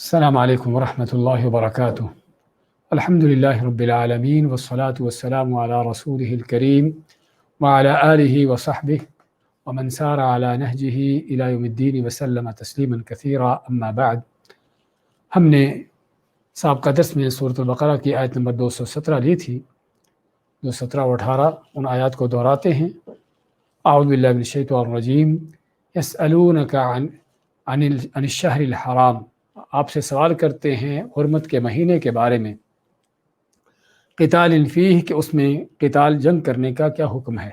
السلام علیکم ورحمۃ اللہ وبرکاتہ۔ الحمد للہ رب العالمین والصلاة والسلام علی رسولہ الکریم وعلی آلہ وصحبہ ومن سار علی نہجہ الی یوم الدین وسلم تسلیما کثیرا، اما بعد۔ ہم نے سابقہ درس میں سورۃ البقرہ کی آیت نمبر 217 لی تھی، جو 17 اور 18 ان آیات کو دہراتے ہیں۔ اعوذ باللہ من الشیطان الرجیم، یسألونک عن الشہر الحرام، آپ سے سوال کرتے ہیں حرمت کے مہینے کے بارے میں، قتال فیہ، کہ اس میں قتال جنگ کرنے کا کیا حکم ہے۔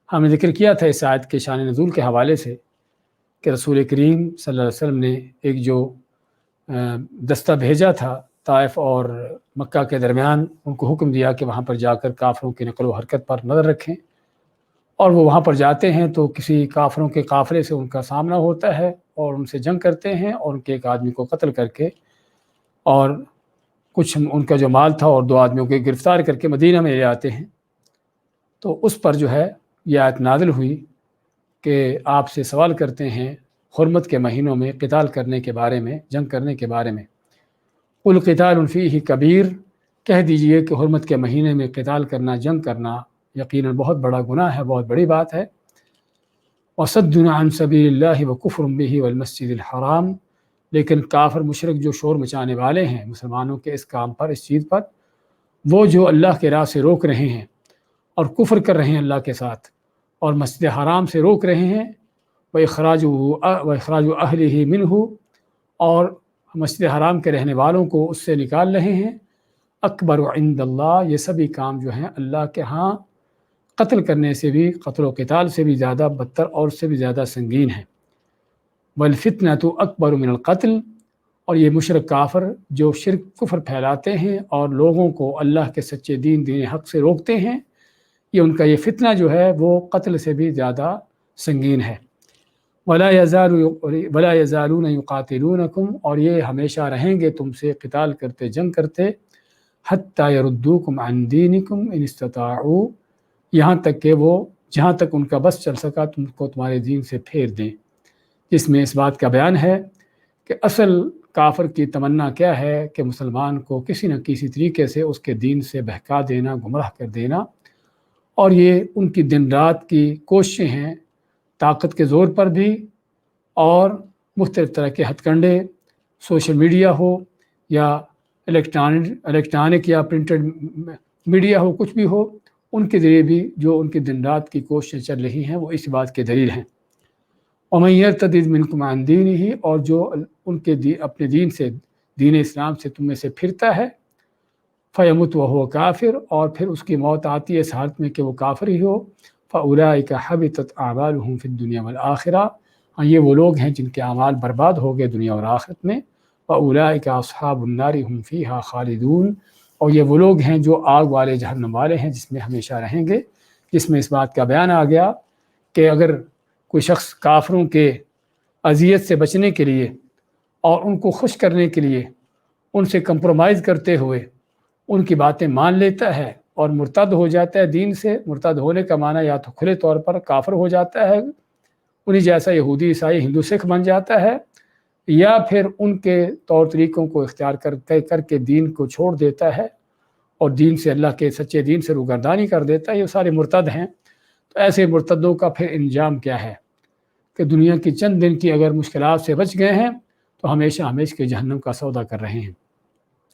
ہم نے ذکر کیا تھا اس آیت کے شان نزول کے حوالے سے کہ رسول کریم صلی اللہ علیہ وسلم نے ایک جو دستہ بھیجا تھا طائف اور مکہ کے درمیان، ان کو حکم دیا کہ وہاں پر جا کر کافروں کی نقل و حرکت پر نظر رکھیں، اور وہ وہاں پر جاتے ہیں تو کسی کافروں کے قافلے سے ان کا سامنا ہوتا ہے اور ان سے جنگ کرتے ہیں اور ان کے ایک آدمی کو قتل کر کے اور کچھ ان کا جو مال تھا اور 2 آدمیوں کو گرفتار کر کے مدینہ میں لے آتے ہیں۔ تو اس پر جو ہے یہ آیت نازل ہوئی کہ آپ سے سوال کرتے ہیں حرمت کے مہینوں میں قتال کرنے کے بارے میں، جنگ کرنے کے بارے میں۔ قل قتال فیہ کبیر، کہہ دیجئے کہ حرمت کے مہینے میں قتال کرنا، جنگ کرنا یقیناً بہت بڑا گناہ ہے، بہت بڑی بات ہے۔ وصد عن سبیل اللہ وکفر بہ والمسجد الحرام، لیکن کافر مشرک جو شور مچانے والے ہیں مسلمانوں کے اس کام پر، اس چیز پر، وہ جو اللہ کے راہ سے روک رہے ہیں اور کفر کر رہے ہیں اللہ کے ساتھ، اور مسجد حرام سے روک رہے ہیں، وَإِخْرَاجُ أَهْلِهِ مِنْهُ، اور مسجد حرام کے رہنے والوں کو اس سے نکال رہے ہیں، اکبر عند اللہ، یہ سبھی کام جو ہیں اللہ کے ہاں قتل کرنے سے بھی، قتل و قتال سے بھی زیادہ بدتر اور اس سے بھی زیادہ سنگین ہیں۔ وَالْفِتْنَةُ أَكْبَرُ مِنَ الْقَتْلِ، اور یہ مشرک کافر جو شرک کفر پھیلاتے ہیں اور لوگوں کو اللہ کے سچے دین حق سے روکتے ہیں، یہ ان کا یہ فتنہ جو ہے وہ قتل سے بھی زیادہ سنگین ہے۔ وَلَا يَزَالُونَ يُقَاتِلُونَكُمْ، اور یہ ہمیشہ رہیں گے تم سے قتال کرتے، جنگ کرتے، حَتَّى يَرُدُّوكُمْ عَنْ دِينِكُمْ إِنِ اسْتَطَاعُوا، یہاں تک کہ وہ جہاں تک ان کا بس چل سکا تم کو تمہارے دین سے پھیر دیں۔ جس میں اس بات کا بیان ہے کہ اصل کافر کی تمنا کیا ہے کہ مسلمان کو کسی نہ کسی طریقے سے اس کے دین سے بہکا دینا، گمراہ کر دینا، اور یہ ان کی دن رات کی کوششیں ہیں، طاقت کے زور پر بھی، اور مختلف طرح کے ہتھ کنڈے، سوشل میڈیا ہو یا الیکٹرانک یا پرنٹڈ میڈیا ہو، کچھ بھی ہو، ان کے ذریعے بھی جو ان کی دن رات کی کوششیں چل رہی ہیں وہ اس بات کے دلیل ہیں۔ وَمَن يَرْتَدِدْ مِنْكُمْ عَنْ دِينِهِ، اور جو ان کے اپنے دین سے، دین اسلام سے تم میں سے پھرتا ہے، فَيَمُتْ وَهُوَ کافر، اور پھر اس کی موت آتی ہے اس حالت میں کہ وہ کافر ہی ہو، فَأُولَٰئِكَ حَبِطَتْ أَعْمَالُهُمْ فِي الدُّنْيَا وَالْآخِرَةِ، ہاں یہ وہ لوگ ہیں جن کے اعمال برباد ہو گئے دنیا اور آخرت میں۔ وَأُولَٰئِكَ أَصْحَابُ النَّارِ هُمْ فِيهَا خَالِدُونَ، اور یہ وہ لوگ ہیں جو آگ والے، جہنم والے ہیں، جس میں ہمیشہ رہیں گے۔ جس میں اس بات کا بیان آ گیا کہ اگر کوئی شخص کافروں کے اذیت سے بچنے کے لیے اور ان کو خوش کرنے کے لیے ان سے کمپرومائز کرتے ہوئے ان کی باتیں مان لیتا ہے اور مرتد ہو جاتا ہے دین سے، مرتد ہونے کا معنی یا تو کھلے طور پر کافر ہو جاتا ہے، انہیں جیسا یہودی، عیسائی، ہندو، سکھ بن جاتا ہے، یا پھر ان کے طور طریقوں کو اختیار کر کے دین کو چھوڑ دیتا ہے اور دین سے، اللہ کے سچے دین سے روگردانی کر دیتا ہے، یہ سارے مرتد ہیں۔ تو ایسے مرتدوں کا پھر انجام کیا ہے کہ دنیا کی چند دن کی اگر مشکلات سے بچ گئے ہیں تو ہمیشہ ہمیشہ کے جہنم کا سودا کر رہے ہیں،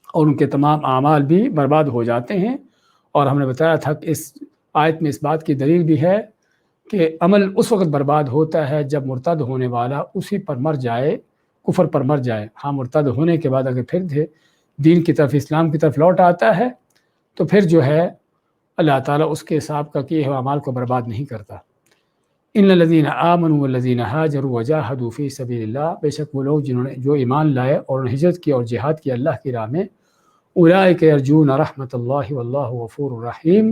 اور ان کے تمام اعمال بھی برباد ہو جاتے ہیں۔ اور ہم نے بتایا تھا کہ اس آیت میں اس بات کی دلیل بھی ہے کہ عمل اس وقت برباد ہوتا ہے جب مرتد ہونے والا اسی پر مر جائے، کفر پر مر جائے۔ ہاں، مرتد ہونے کے بعد اگر پھر دین کی طرف، اسلام کی طرف لوٹ آتا ہے تو پھر جو ہے اللہ تعالیٰ اس کے حساب کا کیے ہوئے اعمال کو برباد نہیں کرتا۔ ان الذین آمنوا والذین ہاجروا وجاہدوا فی سبیل اللہ، بے شک وہ لوگ جنہوں نے جو ایمان لائے اور ہجرت کی اور جہاد کی اللہ کی راہ میں، اولئک یرجون رحمت اللہ واللہ غفور رحیم،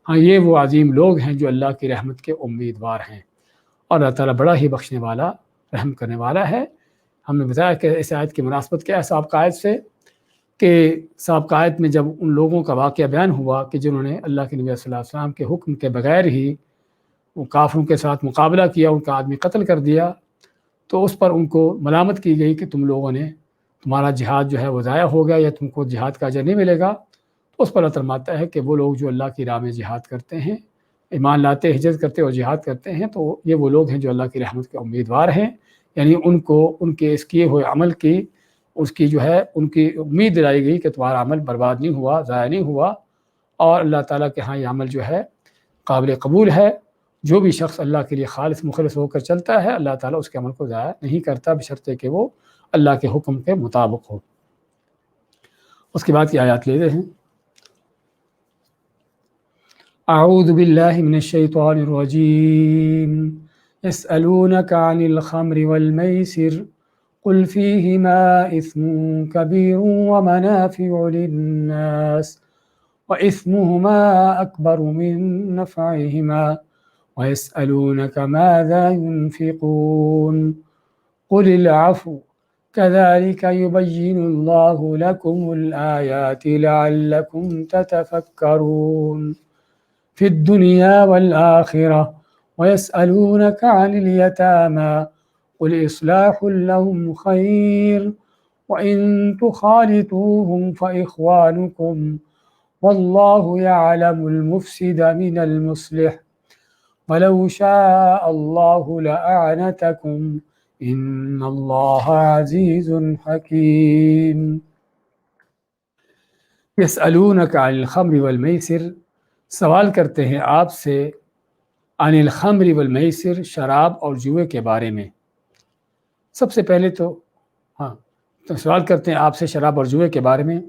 ہاں یہ وہ عظیم لوگ ہیں جو اللہ کی رحمت کے امیدوار ہیں، اور اللہ تعالیٰ بڑا ہی بخشنے والا، رحم کرنے والا ہے۔ ہم نے بتایا کہ اس آیت کی مناسبت کیا ہے سابقہ آیت سے، کہ سابقہ آیت میں جب ان لوگوں کا واقعہ بیان ہوا کہ جنہوں نے اللہ کے نبی صلی اللہ علیہ وسلم کے حکم کے بغیر ہی وہ کافروں کے ساتھ مقابلہ کیا، ان کا آدمی قتل کر دیا، تو اس پر ان کو ملامت کی گئی کہ تم لوگوں نے تمہارا جہاد جو ہے وہ ضائع ہو گیا یا تم کو جہاد کا اجر نہیں ملے گا، تو اس پر اللہ فرماتا ہے کہ وہ لوگ جو اللہ کی راہ میں جہاد کرتے ہیں، ایمان لاتے، ہجرت کرتے اور جہاد کرتے ہیں، تو یہ وہ لوگ ہیں جو اللہ کی رحمت کے امیدوار ہیں، یعنی ان کو ان کے اس کیے ہوئے عمل کی اس کی جو ہے ان کی امید دلائی گئی کہ تمہارا عمل برباد نہیں ہوا، ضائع نہیں ہوا، اور اللہ تعالیٰ کے ہاں یہ عمل جو ہے قابل قبول ہے۔ جو بھی شخص اللہ کے لیے خالص مخلص ہو کر چلتا ہے، اللہ تعالیٰ اس کے عمل کو ضائع نہیں کرتا، بشرطے کہ وہ اللہ کے حکم کے مطابق ہو۔ اس کے بعد کی آیات لیتے ہیں۔ اعوذ باللہ من الشیطان الرجیم، یسألونک عن الخمر والمیسر قل فیہما اثم کبیر ومنافع للناس وإثمهما أكبر من نفعهما ويسألونك ماذا ينفقون قل العفو كذلك يبين الله لكم الآيات لعلكم تتفكرون في الدنيا والآخرة ويسألونك عن اليتامى قل إصلاح لهم خير وإن تخالطوهم فإخوانكم والله يعلم المفسد من المصلح ولو شاء الله لأعنتكم إن الله عزيز حكيم۔ يسألونك عن الخمر والمیسر، سوال کرتے ہیں آپ سے عن الخمر والمیسر، شراب اور جوئے کے بارے میں۔ سب سے پہلے تو سوال کرتے ہیں آپ سے شراب اور جوئے کے بارے میں۔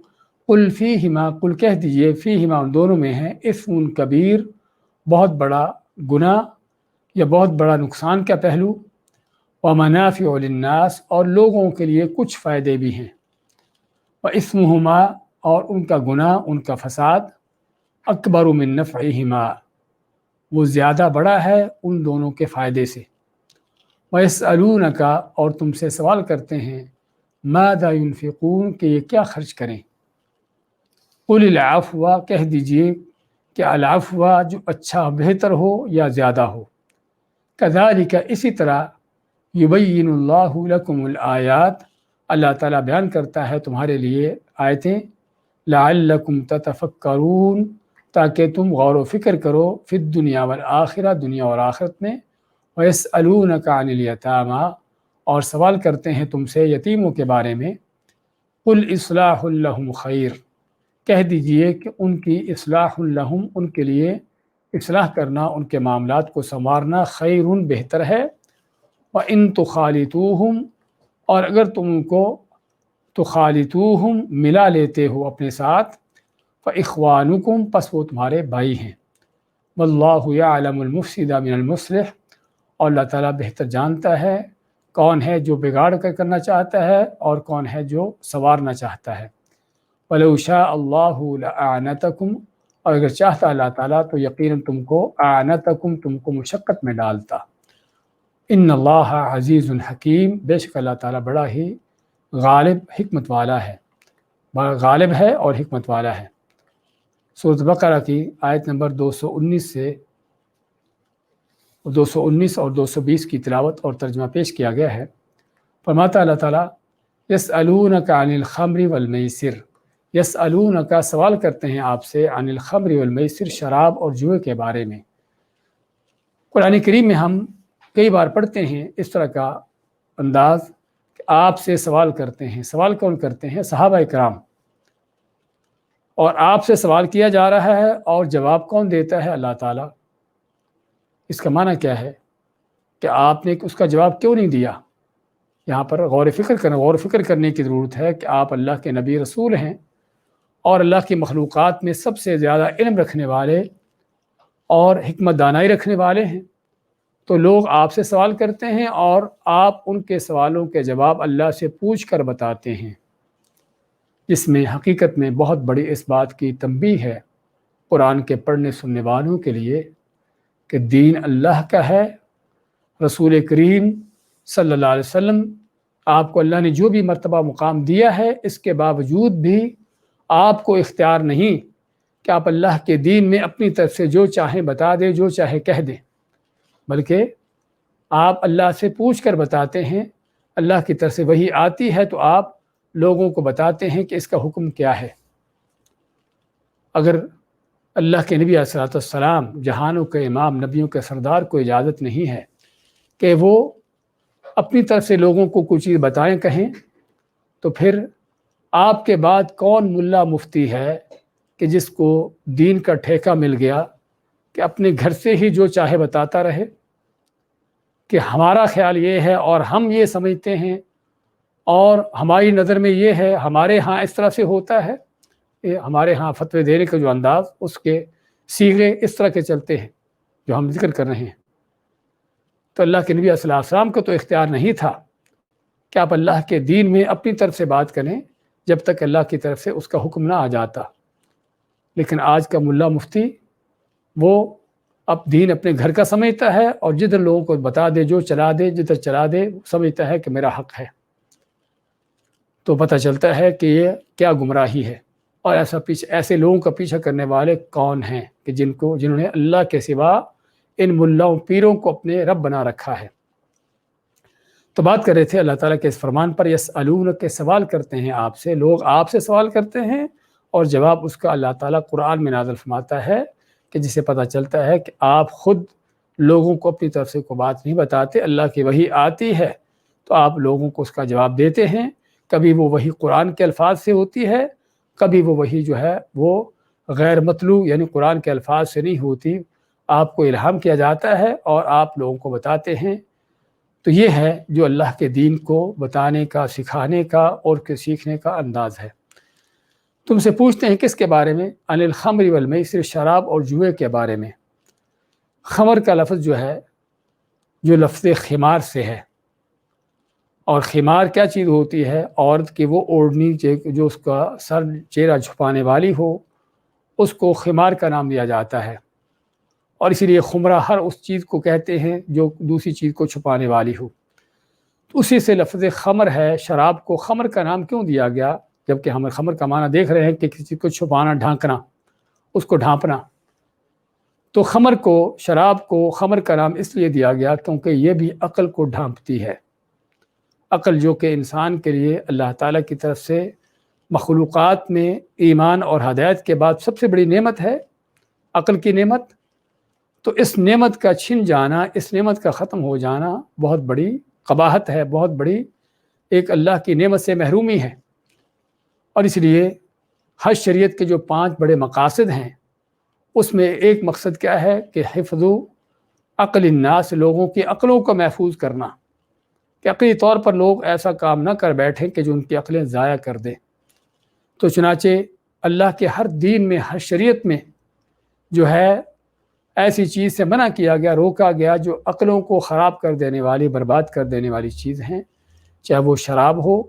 قل فیہما، قل کہہ دیجئے، فیہما ان دونوں میں ہے اثم کبیر، بہت بڑا گناہ یا بہت بڑا نقصان کا پہلو، ومنافع للناس، اور لوگوں کے لیے کچھ فائدے بھی ہیں، واسمہما، اور ان کا گناہ، ان کا فساد، اکبر من نفعہما، وہ زیادہ بڑا ہے ان دونوں کے فائدے سے۔ ویسألونک، اور تم سے سوال کرتے ہیں، ماذا ينفقون، کہ یہ کیا خرچ کریں۔ قل العفو، کہہ دیجئے کہ العفو جو اچھا بہتر ہو یا زیادہ ہو۔ کذالک، اسی طرح، یبین اللہ لکم الآیات، اللہ تعالیٰ بیان کرتا ہے تمہارے لیے آیتیں، لعلکم تتفکرون، تاکہ تم غور و فکر کرو، فی الدنیا والآخرہ، دنیا اور آخرت میں، ویسألونک عن الیتامی، اور سوال کرتے ہیں تم سے یتیموں کے بارے میں، قل اصلاح لہم خیر، کہہ دیجئے کہ ان کی اصلاح لہم، ان کے لیے اصلاح کرنا، ان کے معاملات کو سنوارنا، خیر، بہتر ہے، وَإِن تُخَالِطُوهُمْ، اور اگر تم ان کو تخالطوہم، ملا لیتے ہو اپنے ساتھ، فإخوانکم، پس وہ تمہارے بھائی ہیں، واللہ یعلم المفسد من المصلح، اور اللہ تعالیٰ بہتر جانتا ہے کون ہے جو بگاڑ کر کرنا چاہتا ہے اور کون ہے جو سنوارنا چاہتا ہے۔ وَلَوْ شَاءَ اللَّهُ لَأَعْنَتَكُمْ، اور اگر چاہتا اللہ تعالیٰ تو یقیناً تم کو اعنتکم، تم کو مشقت میں ڈالتا۔ ان اللہ عزیز حکیم، بے شک اللہ تعالیٰ بڑا ہی غالب، حکمت والا ہے، بڑا غالب ہے اور حکمت والا ہے۔ سورۃ بقرہ کی آیت نمبر 219 اور 220 کی تلاوت اور ترجمہ پیش کیا گیا ہے۔ فرماتا اللہ تعالیٰ، یسألونک عن الخمر والمیسر، یسألونک، سوال کرتے ہیں آپ سے، عن الخمر والمیسر، شراب اور جوئے کے بارے میں۔ قرآن کریم میں ہم کئی بار پڑھتے ہیں اس طرح کا انداز کہ آپ سے سوال کرتے ہیں۔ سوال کون کرتے ہیں؟ صحابہ کرام، اور آپ سے سوال کیا جا رہا ہے اور جواب کون دیتا ہے؟ اللہ تعالیٰ۔ اس کا معنی کیا ہے کہ آپ نے اس کا جواب کیوں نہیں دیا؟ یہاں پر غور و فکر کرنے کی ضرورت ہے کہ آپ اللہ کے نبی رسول ہیں اور اللہ کی مخلوقات میں سب سے زیادہ علم رکھنے والے اور حکمت دانائی رکھنے والے ہیں، تو لوگ آپ سے سوال کرتے ہیں اور آپ ان کے سوالوں کے جواب اللہ سے پوچھ کر بتاتے ہیں، جس میں حقیقت میں بہت بڑی اس بات کی تنبیہ ہے قرآن کے پڑھنے سننے والوں کے لیے کہ دین اللہ کا ہے۔ رسول کریم صلی اللہ علیہ وسلم، آپ کو اللہ نے جو بھی مرتبہ مقام دیا ہے، اس کے باوجود بھی آپ کو اختیار نہیں کہ آپ اللہ کے دین میں اپنی طرف سے جو چاہیں بتا دیں، جو چاہے کہہ دیں، بلکہ آپ اللہ سے پوچھ کر بتاتے ہیں۔ اللہ کی طرف سے وحی آتی ہے تو آپ لوگوں کو بتاتے ہیں کہ اس کا حکم کیا ہے۔ اگر اللہ کے نبی علیہ السلام جہانوں کے امام نبیوں کے سردار کو اجازت نہیں ہے کہ وہ اپنی طرف سے لوگوں کو کوئی چیز بتائیں کہیں، تو پھر آپ کے بعد کون ملا مفتی ہے کہ جس کو دین کا ٹھیکہ مل گیا کہ اپنے گھر سے ہی جو چاہے بتاتا رہے کہ ہمارا خیال یہ ہے اور ہم یہ سمجھتے ہیں اور ہماری نظر میں یہ ہے، ہمارے ہاں اس طرح سے ہوتا ہے۔ یہ ہمارے ہاں فتوی دینے کا جو انداز، اس کے صیغے اس طرح کے چلتے ہیں جو ہم ذکر کر رہے ہیں۔ تو اللہ کے نبی صلی اللہ علیہ وسلم کو تو اختیار نہیں تھا کہ آپ اللہ کے دین میں اپنی طرف سے بات کریں جب تک اللہ کی طرف سے اس کا حکم نہ آ جاتا۔ لیکن آج کا ملا مفتی وہ اب دین اپنے گھر کا سمجھتا ہے، اور جدھر لوگوں کو بتا دے، جو چلا دے، جدھر چلا دے، سمجھتا ہے کہ میرا حق ہے۔ تو پتہ چلتا ہے کہ یہ کیا گمراہی ہے، اور ایسے لوگوں کا پیچھا کرنے والے کون ہیں کہ جنہوں نے اللہ کے سوا ان ملاؤں پیروں کو اپنے رب بنا رکھا ہے۔ تو بات کر رہے تھے اللہ تعالیٰ کے اس فرمان پر، یسألون کے سوال کرتے ہیں آپ سے، لوگ آپ سے سوال کرتے ہیں، اور جواب اس کا اللہ تعالیٰ قرآن میں نازل فرماتا ہے کہ جسے پتہ چلتا ہے کہ آپ خود لوگوں کو اپنی طرف سے کوئی بات نہیں بتاتے، اللہ کی وحی آتی ہے تو آپ لوگوں کو اس کا جواب دیتے ہیں۔ کبھی وہ وحی قرآن کے الفاظ سے ہوتی ہے، کبھی وہ وحی جو ہے وہ غیر مطلوع یعنی قرآن کے الفاظ سے نہیں ہوتی، آپ کو الہام کیا جاتا ہے اور آپ لوگوں کو بتاتے ہیں۔ تو یہ ہے جو اللہ کے دین کو بتانے کا، سکھانے کا اور سیکھنے کا انداز ہے۔ تم سے پوچھتے ہیں کس کے بارے میں؟ عن الخمر والمیسر، شراب اور جوئے کے بارے میں۔ خمر کا لفظ جو ہے، جو لفظ خمار سے ہے، اور خمار کیا چیز ہوتی ہے؟ عورت کی وہ اوڑھنی جو اس کا سر چہرہ چھپانے والی ہو، اس کو خمار کا نام دیا جاتا ہے، اور اسی لیے خمرہ ہر اس چیز کو کہتے ہیں جو دوسری چیز کو چھپانے والی ہو۔ تو اسی سے لفظ خمر ہے۔ شراب کو خمر کا نام کیوں دیا گیا؟ جبکہ ہم خمر کا معنی دیکھ رہے ہیں کہ کسی کو چھپانا، ڈھانکنا، اس کو ڈھانپنا۔ تو خمر کو، شراب کو خمر کا نام اس لیے دیا گیا کیونکہ یہ بھی عقل کو ڈھانپتی ہے۔ عقل جو کہ انسان کے لیے اللہ تعالیٰ کی طرف سے مخلوقات میں ایمان اور ہدایت کے بعد سب سے بڑی نعمت ہے، عقل کی نعمت۔ تو اس نعمت کا چھن جانا، اس نعمت کا ختم ہو جانا بہت بڑی قباحت ہے، بہت بڑی ایک اللہ کی نعمت سے محرومی ہے۔ اور اس لیے ہر شریعت کے جو 5 بڑے مقاصد ہیں، اس میں ایک مقصد کیا ہے کہ حفظ عقل الناس، لوگوں کی عقلوں کو محفوظ کرنا، کہ عقلی طور پر لوگ ایسا کام نہ کر بیٹھیں کہ جو ان کی عقلیں ضائع کر دیں۔ تو چنانچہ اللہ کے ہر دین میں، ہر شریعت میں جو ہے ایسی چیز سے منع کیا گیا، روکا گیا جو عقلوں کو خراب کر دینے والی، برباد کر دینے والی چیز ہیں، چاہے وہ شراب ہو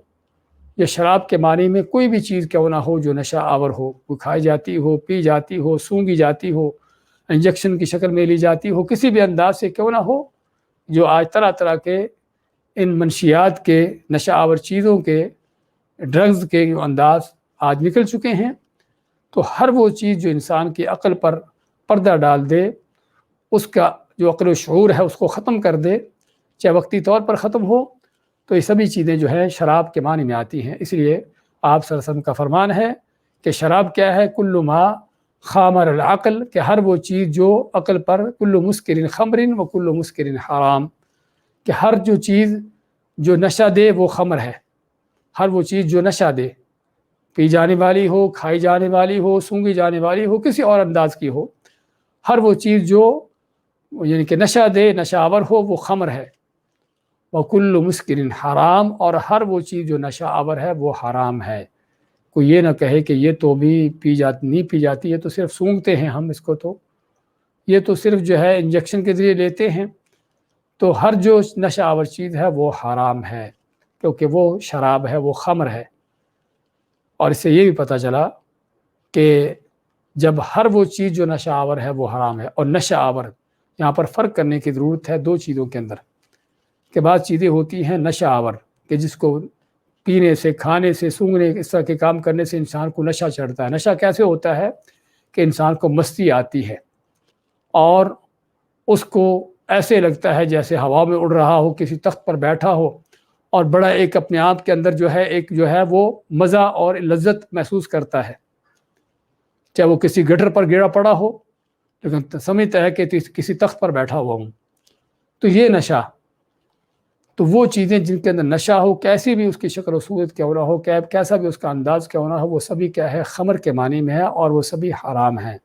یا شراب کے معنی میں کوئی بھی چیز کیوں نہ ہو جو نشہ آور ہو، وہ کھائی جاتی ہو، پی جاتی ہو، سونگھی جاتی ہو، انجیکشن کی شکل میں لی جاتی ہو، کسی بھی انداز سے کیوں نہ ہو، جو آج طرح طرح کے ان منشیات کے، نشہ آور چیزوں کے، ڈرگز کے جو انداز آج نکل چکے ہیں۔ تو ہر وہ چیز جو انسان کی عقل پر پردہ ڈال دے، اس کا جو عقل و شعور ہے اس کو ختم کر دے، چاہے وقتی طور پر ختم ہو، تو یہ سبھی چیزیں جو ہے شراب کے معنی میں آتی ہیں۔ اس لیے آپ صلی اللہ علیہ وسلم کا فرمان ہے کہ شراب کیا ہے؟ کل ما خامر العقل، کہ ہر وہ چیز جو عقل پر، کل مسکر خمر و کل مسکر حرام، کہ ہر جو چیز جو نشہ دے وہ خمر ہے۔ ہر وہ چیز جو نشہ دے، پی جانے والی ہو، کھائی جانے والی ہو، سونگھی جانے والی ہو، کسی اور انداز کی ہو، ہر وہ چیز جو یعنی کہ نشہ دے، نشہ آور ہو، وہ خمر ہے۔ وَكُلُّ مُسْكِرٍ حرام، اور ہر وہ چیز جو نشہ آور ہے وہ حرام ہے۔ کوئی یہ نہ کہے کہ یہ تو بھی نہیں پی جاتی، یہ تو صرف سونگھتے ہیں ہم اس کو، تو یہ تو صرف جو ہے انجیکشن کے ذریعے لیتے ہیں۔ تو ہر جو نشہ آور چیز ہے وہ حرام ہے، کیونکہ وہ شراب ہے، وہ خمر ہے۔ اور اس سے یہ بھی پتہ چلا کہ جب ہر وہ چیز جو نشہ آور ہے وہ حرام ہے، اور نشہ آور یہاں پر فرق کرنے کی ضرورت ہے 2 چیزوں کے اندر، کہ بعض چیزیں ہوتی ہیں نشہ آور، کہ جس کو پینے سے، کھانے سے، سونگھنے، اس طرح کے کام کرنے سے انسان کو نشہ چڑھتا ہے۔ نشہ کیسے ہوتا ہے کہ انسان کو مستی آتی ہے، اور اس کو ایسے لگتا ہے جیسے ہوا میں اڑ رہا ہو، کسی تخت پر بیٹھا ہو، اور بڑا ایک اپنے آپ کے اندر جو ہے ایک جو ہے وہ مزہ اور لذت محسوس کرتا ہے، چاہے وہ کسی گٹر پر گرا پڑا ہو لیکن سمجھتا ہے کہ کسی تخت پر بیٹھا ہوا ہوں۔ تو یہ نشہ، تو وہ چیزیں جن کے اندر نشہ ہو، کیسی بھی اس کی شکل و صورت کیوں نہ ہو، کیسا بھی اس کا انداز کیوں نہ ہو، وہ سبھی کیا ہے، خمر کے معنی میں ہے اور وہ سبھی حرام ہیں۔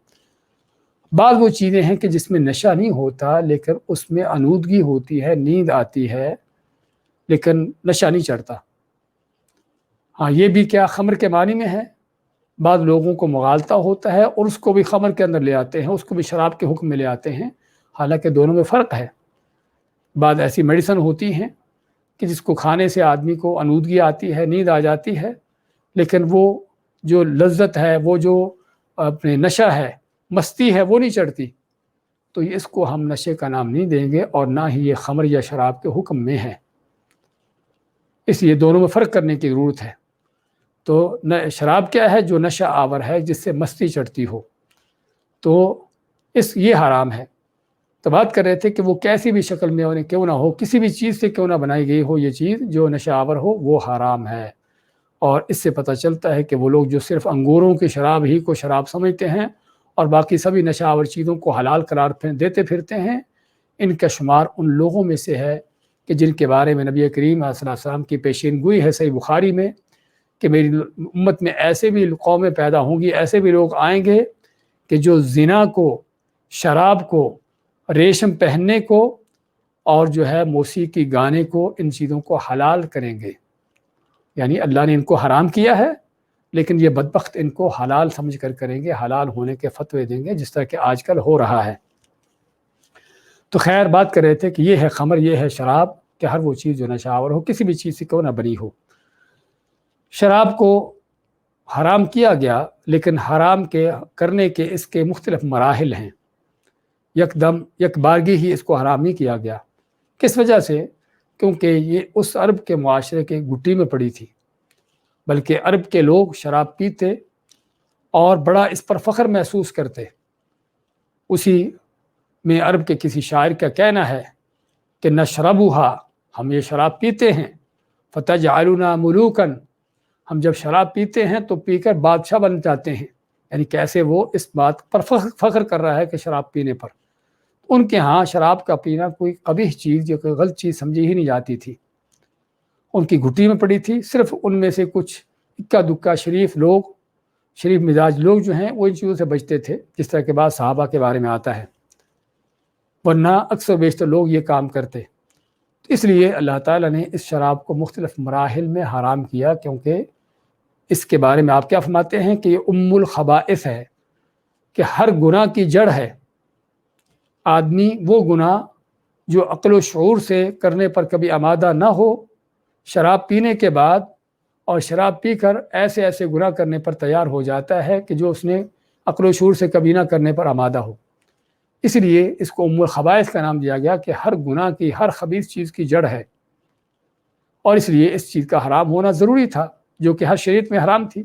بعض وہ چیزیں ہیں کہ جس میں نشہ نہیں ہوتا لیکن اس میں آلودگی ہوتی ہے، نیند آتی ہے لیکن نشہ نہیں چڑھتا۔ ہاں یہ بھی کیا خمر کے معنی میں ہے، بعض لوگوں کو مغالطہ ہوتا ہے اور اس کو بھی خمر کے اندر لے آتے ہیں، اس کو بھی شراب کے حکم میں لے آتے ہیں، حالانکہ دونوں میں فرق ہے۔ بعض ایسی میڈیسن ہوتی ہیں کہ جس کو کھانے سے آدمی کو آلودگی آتی ہے، نیند آ جاتی ہے، لیکن وہ جو لذت ہے، وہ جو اپنے نشہ ہے، مستی ہے، وہ نہیں چڑھتی، تو اس کو ہم نشے کا نام نہیں دیں گے اور نہ ہی یہ خمر یا شراب کے حکم میں ہے۔ اس لیے دونوں میں فرق کرنے کی ضرورت ہے۔ تو شراب کیا ہے؟ جو نشہ آور ہے، جس سے مستی چڑھتی ہو، تو یہ حرام ہے۔ تو بات کر رہے تھے کہ وہ کیسی بھی شکل میں کیوں نہ ہو، کسی بھی چیز سے کیوں نہ بنائی گئی ہو، یہ چیز جو نشہ آور ہو وہ حرام ہے۔ اور اس سے پتہ چلتا ہے کہ وہ لوگ جو صرف انگوروں کی شراب ہی کو شراب سمجھتے ہیں اور باقی سبھی نشہ آور چیزوں کو حلال قرار دیتے پھرتے ہیں، ان کا شمار ان لوگوں میں سے ہے کہ جن کے بارے میں نبی کریم علیہ الصلوۃ والسلام کی پیشین گوئی ہے صحیح بخاری میں کہ میری امت میں ایسے بھی قومیں پیدا ہوں گی، ایسے بھی لوگ آئیں گے کہ جو زنا کو، شراب کو، ریشم پہننے کو اور جو ہے موسیقی گانے کو، ان چیزوں کو حلال کریں گے۔ یعنی اللہ نے ان کو حرام کیا ہے لیکن یہ بدبخت ان کو حلال سمجھ کر کریں گے، حلال ہونے کے فتوے دیں گے، جس طرح کہ آج کل ہو رہا ہے۔ تو خیر بات کر رہے تھے کہ یہ ہے خمر، یہ ہے شراب، کہ ہر وہ چیز جو نشہ آور ہو، کسی بھی چیز سے کیوں نہ بنی ہو۔ شراب کو حرام کیا گیا لیکن حرام کے کرنے کے اس کے مختلف مراحل ہیں، یک بارگی ہی اس کو حرام نہیں کیا گیا۔ کس وجہ سے؟ کیونکہ یہ اس عرب کے معاشرے کے گھٹی میں پڑی تھی، بلکہ عرب کے لوگ شراب پیتے اور بڑا اس پر فخر محسوس کرتے۔ اسی میں عرب کے کسی شاعر کا کہنا ہے کہ نشربھا، ہم یہ شراب پیتے ہیں، فتجعلنا ملوکا، ہم جب شراب پیتے ہیں تو پی کر بادشاہ بن جاتے ہیں۔ یعنی کیسے وہ اس بات پر فخر کر رہا ہے کہ شراب پینے پر۔ ان کے ہاں شراب کا پینا کوئی قبیح چیز یا کوئی غلط چیز سمجھی ہی نہیں جاتی تھی، ان کی گھٹی میں پڑی تھی۔ صرف ان میں سے کچھ اکا دکا شریف مزاج لوگ جو ہیں وہ ان چیزوں سے بچتے تھے، جس طرح کے بعد صحابہ کے بارے میں آتا ہے، ورنہ اکثر بیشتر لوگ یہ کام کرتے۔ اس لیے اللہ تعالیٰ نے اس شراب کو مختلف مراحل میں حرام کیا، کیونکہ اس کے بارے میں آپ کیا فرماتے ہیں کہ یہ ام الخبائث ہے، کہ ہر گناہ کی جڑ ہے۔ آدمی وہ گناہ جو عقل و شعور سے کرنے پر کبھی آمادہ نہ ہو، شراب پینے کے بعد اور شراب پی کر ایسے ایسے گناہ کرنے پر تیار ہو جاتا ہے کہ جو اس نے عقل و شعور سے کبھی نہ کرنے پر آمادہ ہو۔ اس لیے اس کو ام الخبائث کا نام دیا گیا کہ ہر گناہ کی، ہر خبیث چیز کی جڑ ہے، اور اس لیے اس چیز کا حرام ہونا ضروری تھا، جو کہ ہر شریعت میں حرام تھی۔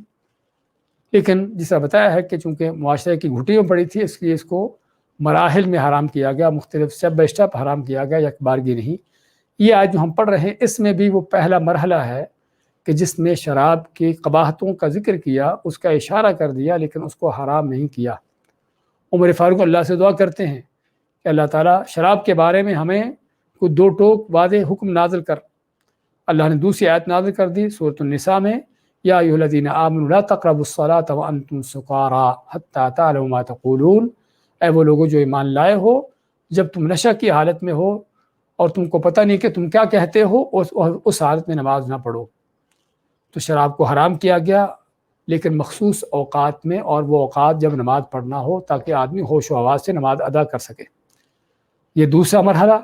لیکن جس طرح بتایا ہے کہ چونکہ معاشرے کی گھٹی میں پڑی تھی، اس لیے اس کو مراحل میں حرام کیا گیا، مختلف اسٹیپ بائی اسٹیپ حرام کیا گیا، یک بارگی نہیں۔ یہ آج جو ہم پڑھ رہے ہیں اس میں بھی وہ پہلا مرحلہ ہے کہ جس میں شراب کی قباحتوں کا ذکر کیا، اس کا اشارہ کر دیا، لیکن اس کو حرام نہیں کیا۔ عمر فاروق اللہ سے دعا کرتے ہیں کہ اللہ تعالیٰ شراب کے بارے میں ہمیں کوئی دو ٹوک واضح حکم نازل کر۔ اللہ نے دوسری آیت نازل کر دی سورۃ النساء میں، یا ایھا الذین آمنوا لا تقربوا الصلاۃ وانتم سکارى حتی تعلموا ما تقولون، اے وہ لوگوں جو ایمان لائے ہو، جب تم نشہ کی حالت میں ہو اور تم کو پتہ نہیں کہ تم کیا کہتے ہو، اس حالت میں نماز نہ پڑھو۔ تو شراب کو حرام کیا گیا لیکن مخصوص اوقات میں، اور وہ اوقات جب نماز پڑھنا ہو تاکہ آدمی ہوش و حواس سے نماز ادا کر سکے۔ یہ دوسرا مرحلہ۔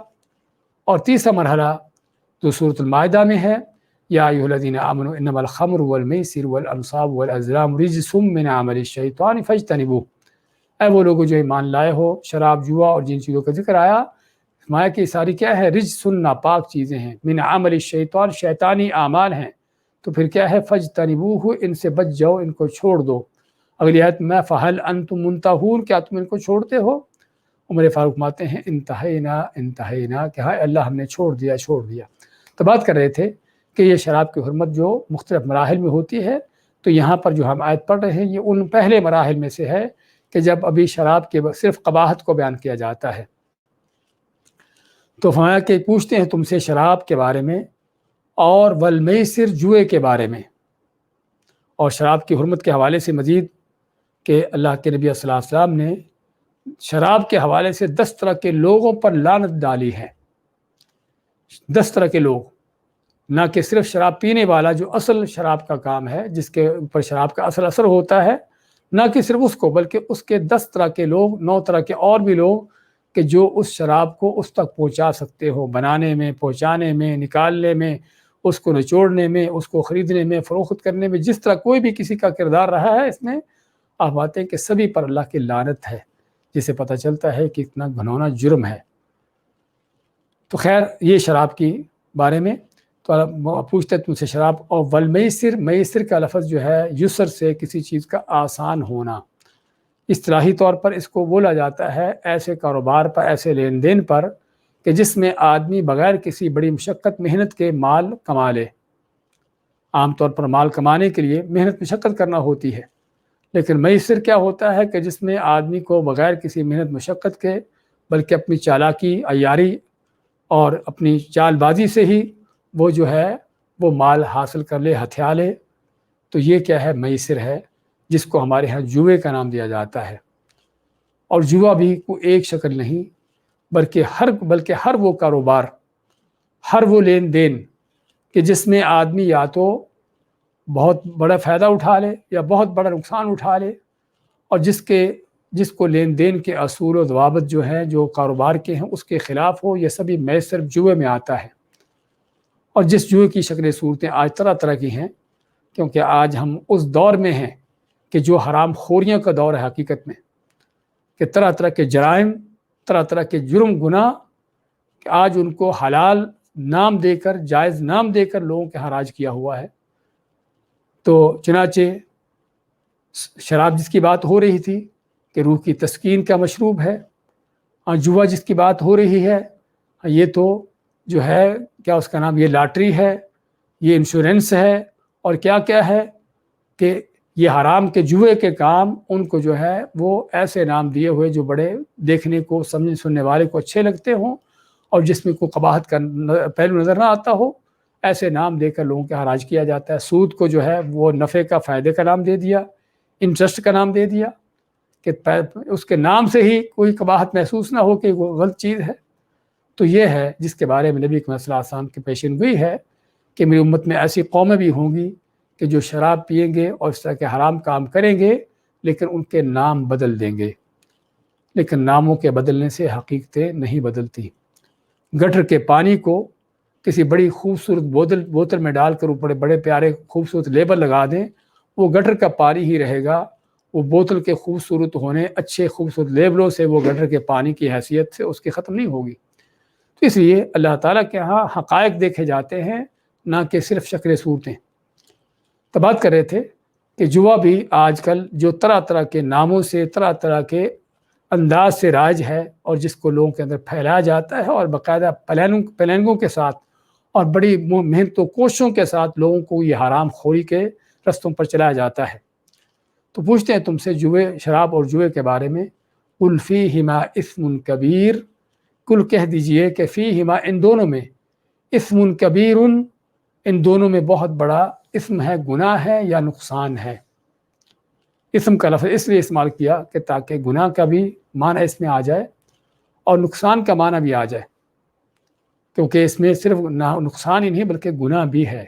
اور تیسرا مرحلہ جو سورۃ المائدہ میں ہے، یا ایھا الذین آمنوا انما الخمر والمیسر والانصاب والازلام رجس من عمل الشیطان فاجتنبوہ، اے وہ لوگ جو ایمان لائے ہو، شراب، جوا اور جن چیزوں کا ذکر آیا، فرمایا کہ ساری کیا ہے؟ رجس، ناپاک چیزیں ہیں، من عمل الشیطان، شیطانی اعمال ہیں۔ تو پھر کیا ہے؟ فاجتنبوہ، ان سے بچ جاؤ، ان کو چھوڑ دو۔ اگلی آیت میں فہل انتم منتہون، کیا تم ان کو چھوڑتے ہو؟ عمر فاروق ماتے ہیں انتہینا کہ ہائے اللہ ہم نے چھوڑ دیا۔ تو بات کر رہے تھے کہ یہ شراب کی حرمت جو مختلف مراحل میں ہوتی ہے، تو یہاں پر جو ہم آیت پڑھ رہے ہیں یہ ان پہلے مراحل میں سے ہے کہ جب ابھی شراب کے صرف قباحت کو بیان کیا جاتا ہے۔ تو فرمایا کہ پوچھتے ہیں تم سے شراب کے بارے میں اور والمیسر، جوئے کے بارے میں، اور شراب کی حرمت کے حوالے سے مزید کہ اللہ کے نبی صلی اللہ علیہ وسلم نے شراب کے حوالے سے 10 طرح کے لوگوں پر لعنت ڈالی ہے۔ 10 طرح کے لوگ، نہ کہ صرف شراب پینے والا جو اصل شراب کا کام ہے، جس کے اوپر شراب کا اصل اثر ہوتا ہے، نہ کہ صرف اس کو، بلکہ اس کے 10 طرح کے لوگ، 9 طرح کے اور بھی لوگ کہ جو اس شراب کو اس تک پہنچا سکتے ہو، بنانے میں، پہنچانے میں، نکالنے میں، اس کو نچوڑنے میں، اس کو خریدنے میں، فروخت کرنے میں، جس طرح کوئی بھی کسی کا کردار رہا ہے اس میں، آپ باتیں کہ سبھی پر اللہ کی لعنت ہے، جسے پتہ چلتا ہے کہ اتنا گھنونا جرم ہے۔ تو خیر یہ شراب کی بارے میں تو پوچھتے تم سے شراب، اور والمیسر، میسر کا لفظ جو ہے یسر سے کسی چیز کا آسان ہونا، اصطلاحی طور پر اس کو بولا جاتا ہے ایسے کاروبار پر، ایسے لین دین پر کہ جس میں آدمی بغیر کسی بڑی مشقت محنت کے مال کما لے۔ عام طور پر مال کمانے کے لیے محنت مشقت کرنا ہوتی ہے، لیکن میسر کیا ہوتا ہے کہ جس میں آدمی کو بغیر کسی محنت مشقت کے بلکہ اپنی چالاکی، عیاری اور اپنی چال بازی سے ہی وہ جو ہے وہ مال حاصل کر لے، ہتھیا لے، تو یہ کیا ہے؟ میسر ہے، جس کو ہمارے ہاں جوئے کا نام دیا جاتا ہے۔ اور جوا بھی کوئی ایک شکل نہیں، بلکہ ہر وہ کاروبار، ہر وہ لین دین کہ جس میں آدمی یا تو بہت بڑا فائدہ اٹھا لے یا بہت بڑا نقصان اٹھا لے، اور جس کو لین دین کے اصول و ضوابط جو ہیں، جو کاروبار کے ہیں، اس کے خلاف ہو، یہ سبھی میسر جوئے میں آتا ہے۔ اور جس جوئے کی شکلیں صورتیں آج طرح طرح کی ہیں، کیونکہ آج ہم اس دور میں ہیں کہ جو حرام خوریوں کا دور ہے حقیقت میں، کہ طرح طرح کے جرائم، طرح طرح کے جرم گناہ کہ آج ان کو حلال نام دے کر، جائز نام دے کر لوگوں کے حراج کیا ہوا ہے۔ تو چنانچہ شراب جس کی بات ہو رہی تھی کہ روح کی تسکین کا مشروب ہے، اور جوا جس کی بات ہو رہی ہے یہ تو جو ہے کیا اس کا نام، یہ لاٹری ہے، یہ انشورنس ہے، اور کیا کیا ہے کہ یہ حرام کے جوئے کے کام ان کو جو ہے وہ ایسے نام دیے ہوئے جو بڑے دیکھنے کو، سمجھنے سننے والے کو اچھے لگتے ہوں، اور جس میں کوئی قباحت کا پہلو نظر نہ آتا ہو، ایسے نام دے کر لوگوں کے حراج کیا جاتا ہے۔ سود کو جو ہے وہ نفع کا، فائدے کا نام دے دیا، انٹرسٹ کا نام دے دیا، کہ اس کے نام سے ہی کوئی قباحت محسوس نہ ہو کہ وہ غلط چیز ہے۔ تو یہ ہے جس کے بارے میں نبی صلی اللہ علیہ وسلم کی پیشین گوئی ہے کہ میری امت میں ایسی قومیں بھی ہوں گی کہ جو شراب پئیں گے اور اس طرح کے حرام کام کریں گے، لیکن ان کے نام بدل دیں گے، لیکن ناموں کے بدلنے سے حقیقتیں نہیں بدلتی۔ گٹر کے پانی کو کسی بڑی خوبصورت بوتل میں ڈال کر اوپر بڑے پیارے خوبصورت لیبل لگا دیں، وہ گٹر کا پانی ہی رہے گا، وہ بوتل کے خوبصورت ہونے، اچھے خوبصورت لیبلوں سے وہ گٹر کے پانی کی حیثیت سے اس کی ختم نہیں ہوگی۔ تو اس لیے اللہ تعالیٰ کے ہاں حقائق دیکھے جاتے ہیں، نہ کہ صرف شکل صورتیں۔ تو بات کر رہے تھے کہ جوا بھی آج کل جو طرح طرح کے ناموں سے، طرح طرح کے انداز سے رائج ہے، اور جس کو لوگوں کے اندر پھیلایا جاتا ہے، اور باقاعدہ پلاننگوں کے ساتھ اور بڑی محنت و کوششوں کے ساتھ لوگوں کو یہ حرام خوری کے رستوں پر چلایا جاتا ہے۔ تو پوچھتے ہیں تم سے جوئے، شراب اور جوئے کے بارے میں، قل فیہما اثم کبیر، کل کہہ دیجئے کہ فیہما، ان دونوں میں، اثم کبیر، ان دونوں میں بہت بڑا اسم ہے، گناہ ہے یا نقصان ہے۔ اسم کا لفظ اس لیے استعمال کیا کہ تاکہ گناہ کا بھی معنی اس میں آ جائے اور نقصان کا معنی بھی آ جائے، کیونکہ اس میں صرف نقصان ہی نہیں بلکہ گناہ بھی ہے۔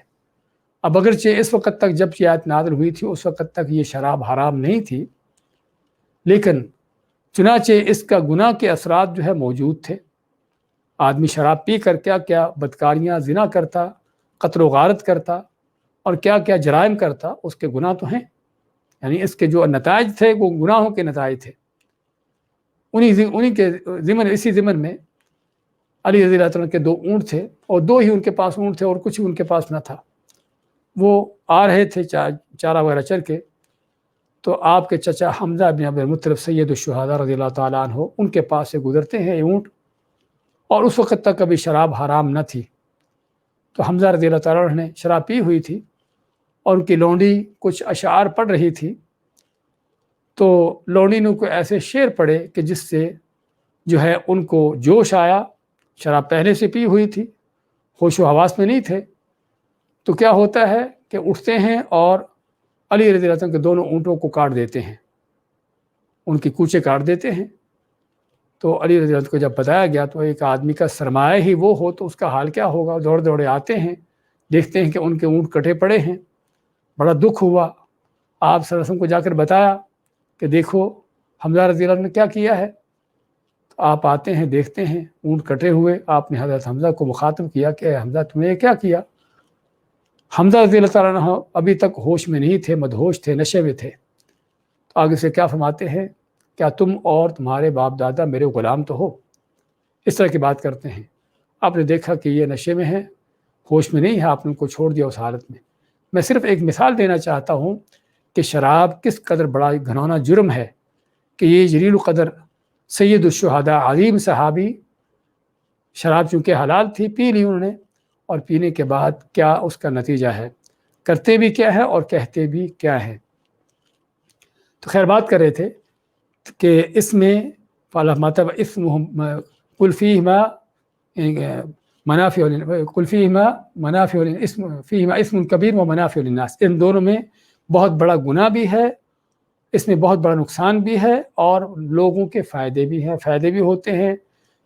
اب اگرچہ اس وقت تک جب یہ آیت نازل ہوئی تھی اس وقت تک یہ شراب حرام نہیں تھی، لیکن چنانچہ اس کا گناہ کے اثرات جو ہے موجود تھے۔ آدمی شراب پی کر کیا کیا بدکاریاں، زنا کرتا، قتل و غارت کرتا، اور کیا کیا جرائم کرتا، اس کے گناہ تو ہیں، یعنی اس کے جو نتائج تھے وہ گناہوں کے نتائج تھے۔ انہی کے اسی ضمن میں علی رضی اللہ عنہ کے 2 اونٹ تھے، اور 2 ہی ان کے پاس اونٹ تھے اور کچھ ہی ان کے پاس نہ تھا۔ وہ آ رہے تھے چارہ وغیرہ چر کے، تو آپ کے چچا حمزہ بن عبد المطلب سید الشہداء رضی اللہ تعالیٰ عنہ ان کے پاس سے گزرتے ہیں یہ اونٹ، اور اس وقت تک کبھی شراب حرام نہ تھی۔ تو حمزہ رضی اللہ تعالیٰ عنہ نے شراب پی ہوئی تھی اور ان کی لونڈی کچھ اشعار پڑھ رہی تھی، تو لونڈی نے کوئی ایسے شعر پڑھے کہ جس سے جو ہے ان کو جوش آیا، شراب پہلے سے پی ہوئی تھی، ہوش و حواس میں نہیں تھے، تو کیا ہوتا ہے کہ اٹھتے ہیں اور علی رضی اللہ عنہ کے دونوں اونٹوں کو کاٹ دیتے ہیں، ان کی کوچے کاٹ دیتے ہیں۔ تو علی رضی اللہ عنہ کو جب بتایا گیا تو ایک آدمی کا سرمایہ ہی وہ ہو تو اس کا حال کیا ہوگا، دوڑ دوڑے آتے ہیں، دیکھتے ہیں کہ ان کے اونٹ کٹے پڑے ہیں، بڑا دکھ ہوا۔ آپ صلی اللہ علیہ وسلم کو جا کر بتایا کہ دیکھو حمزہ رضی اللہ عنہ نے کیا کیا ہے۔ تو آپ آتے ہیں، دیکھتے ہیں اونٹ کٹے ہوئے، آپ نے حضرت حمزہ کو مخاطب کیا کہ حمزہ تم نے یہ کیا کیا؟ حمزہ رضی اللہ تعالیٰ عنہ ابھی تک ہوش میں نہیں تھے، مدہوش تھے، نشے میں تھے۔ تو آگے سے کیا فرماتے ہیں، کیا تم اور تمہارے باپ دادا میرے غلام تو ہو؟ اس طرح کی بات کرتے ہیں۔ آپ نے دیکھا کہ یہ نشے میں ہے، ہوش میں نہیں ہے، آپ نے ان کو چھوڑ دیا اس حالت میں۔ میں صرف ایک مثال دینا چاہتا ہوں کہ شراب کس قدر بڑا گھناؤنا جرم ہے کہ یہ جلیل القدر سید الشہداء عظیم صحابی، شراب چونکہ حلال تھی پی لی انہوں نے، اور پینے کے بعد کیا اس کا نتیجہ ہے، کرتے بھی کیا ہے اور کہتے بھی کیا ہے۔ تو خیر بات کر رہے تھے کہ اس میں مطلب قل فیہما اسم کبیر و منافع للناس، ان دونوں میں بہت بڑا گناہ بھی ہے، اس میں بہت بڑا نقصان بھی ہے، اور لوگوں کے فائدے بھی ہیں، فائدے بھی ہوتے ہیں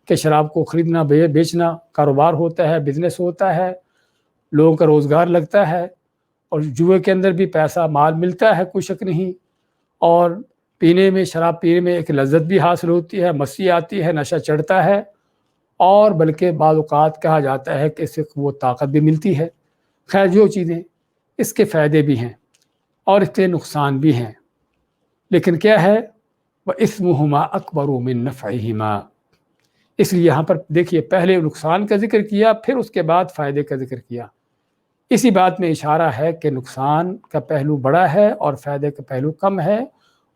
کہ شراب کو خریدنا بیچنا کاروبار ہوتا ہے، بزنس ہوتا ہے، لوگوں کا روزگار لگتا ہے، اور جوئے کے اندر بھی پیسہ مال ملتا ہے، کوئی شک نہیں، اور پینے میں شراب پینے میں ایک لذت بھی حاصل ہوتی ہے، مستی آتی ہے، نشہ چڑھتا ہے، اور بلکہ بعض اوقات کہا جاتا ہے کہ اس سے وہ طاقت بھی ملتی ہے۔ خیر جو چیزیں اس کے فائدے بھی ہیں اور اس کے نقصان بھی ہیں، لیکن کیا ہے وَإِثْمُهُمَا أَكْبَرُ مِن نَفْعِهِمَا، اس لیے یہاں پر دیکھیے پہلے نقصان کا ذکر کیا، پھر اس کے بعد فائدے کا ذکر کیا۔ اسی بات میں اشارہ ہے کہ نقصان کا پہلو بڑا ہے اور فائدے کا پہلو کم ہے۔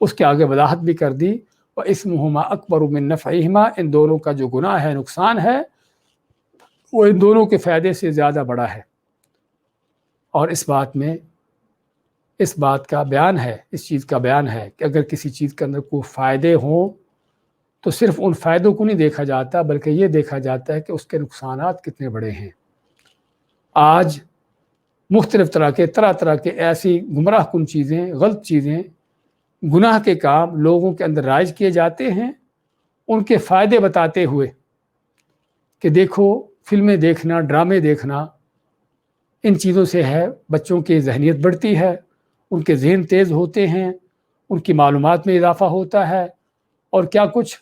اس کے آگے وضاحت بھی کر دی وَإِثْمُهُمَا أَكْبَرُ مِن نَفْعِهِمَا، ان دونوں کا جو گناہ ہے، نقصان ہے، وہ ان دونوں کے فائدے سے زیادہ بڑا ہے۔ اور اس بات میں اس بات کا بیان ہے، اس چیز کا بیان ہے کہ اگر کسی چیز کے اندر کوئی فائدے ہوں تو صرف ان فائدوں کو نہیں دیکھا جاتا، بلکہ یہ دیکھا جاتا ہے کہ اس کے نقصانات کتنے بڑے ہیں۔ آج مختلف طرح کے ایسی گمراہ کن چیزیں، غلط چیزیں، گناہ کے کام لوگوں کے اندر رائج کیے جاتے ہیں، ان کے فائدے بتاتے ہوئے کہ دیکھو فلمیں دیکھنا، ڈرامے دیکھنا، ان چیزوں سے ہے بچوں کی ذہنیت بڑھتی ہے، ان کے ذہن تیز ہوتے ہیں، ان کی معلومات میں اضافہ ہوتا ہے، اور کیا کچھ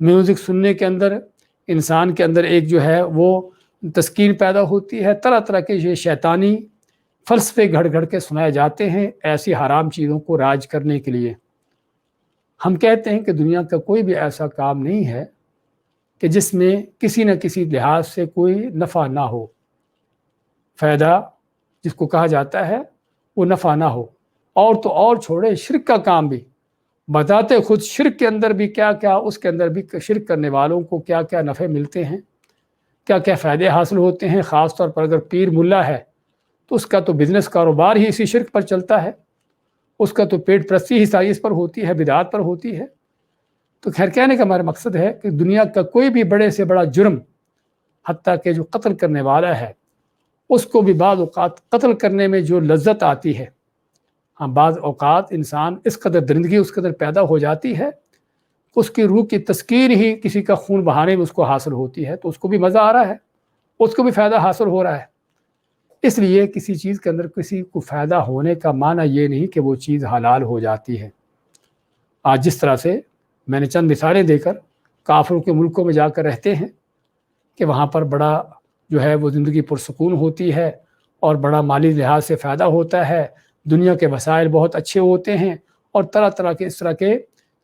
میوزک سننے کے اندر انسان کے اندر ایک جو ہے وہ تسکین پیدا ہوتی ہے، طرح کے یہ شیطانی فلسفے گھڑ گھڑ کے سنائے جاتے ہیں ایسی حرام چیزوں کو راج کرنے کے لیے۔ ہم کہتے ہیں کہ دنیا کا کوئی بھی ایسا کام نہیں ہے کہ جس میں کسی نہ کسی لحاظ سے کوئی نفع نہ ہو، فائدہ جس کو کہا جاتا ہے وہ نفع نہ ہو، اور تو اور چھوڑے شرک کا کام بھی بتاتے خود، شرک کے اندر بھی کیا کیا، اس کے اندر بھی شرک کرنے والوں کو کیا کیا نفع ملتے ہیں، کیا کیا فائدے حاصل ہوتے ہیں۔ خاص طور پر اگر پیر ملا ہے تو اس کا تو بزنس کاروبار ہی اسی شرک پر چلتا ہے، اس کا تو پیٹ پرستی ہی ساری اس پر ہوتی ہے، بدعات پر ہوتی ہے۔ تو خیر کہنے کا ہمارا مقصد ہے کہ دنیا کا کوئی بھی بڑے سے بڑا جرم، حتیٰ کہ جو قتل کرنے والا ہے اس کو بھی بعض اوقات قتل کرنے میں جو لذت آتی ہے، ہاں بعض اوقات انسان اس قدر درندگی اس قدر پیدا ہو جاتی ہے، اس کی روح کی تسکین ہی کسی کا خون بہانے میں اس کو حاصل ہوتی ہے، تو اس کو بھی مزہ آ رہا ہے، اس کو بھی فائدہ حاصل ہو رہا ہے۔ اس لیے کسی چیز کے اندر کسی کو فائدہ ہونے کا معنی یہ نہیں کہ وہ چیز حلال ہو جاتی ہے۔ آج جس طرح سے میں نے چند مثالیں دے کر کافروں کے ملکوں میں جا کر رہتے ہیں کہ وہاں پر بڑا جو ہے وہ زندگی پرسکون ہوتی ہے اور بڑا مالی لحاظ سے فائدہ ہوتا ہے، دنیا کے وسائل بہت اچھے ہوتے ہیں، اور طرح کے اس طرح کے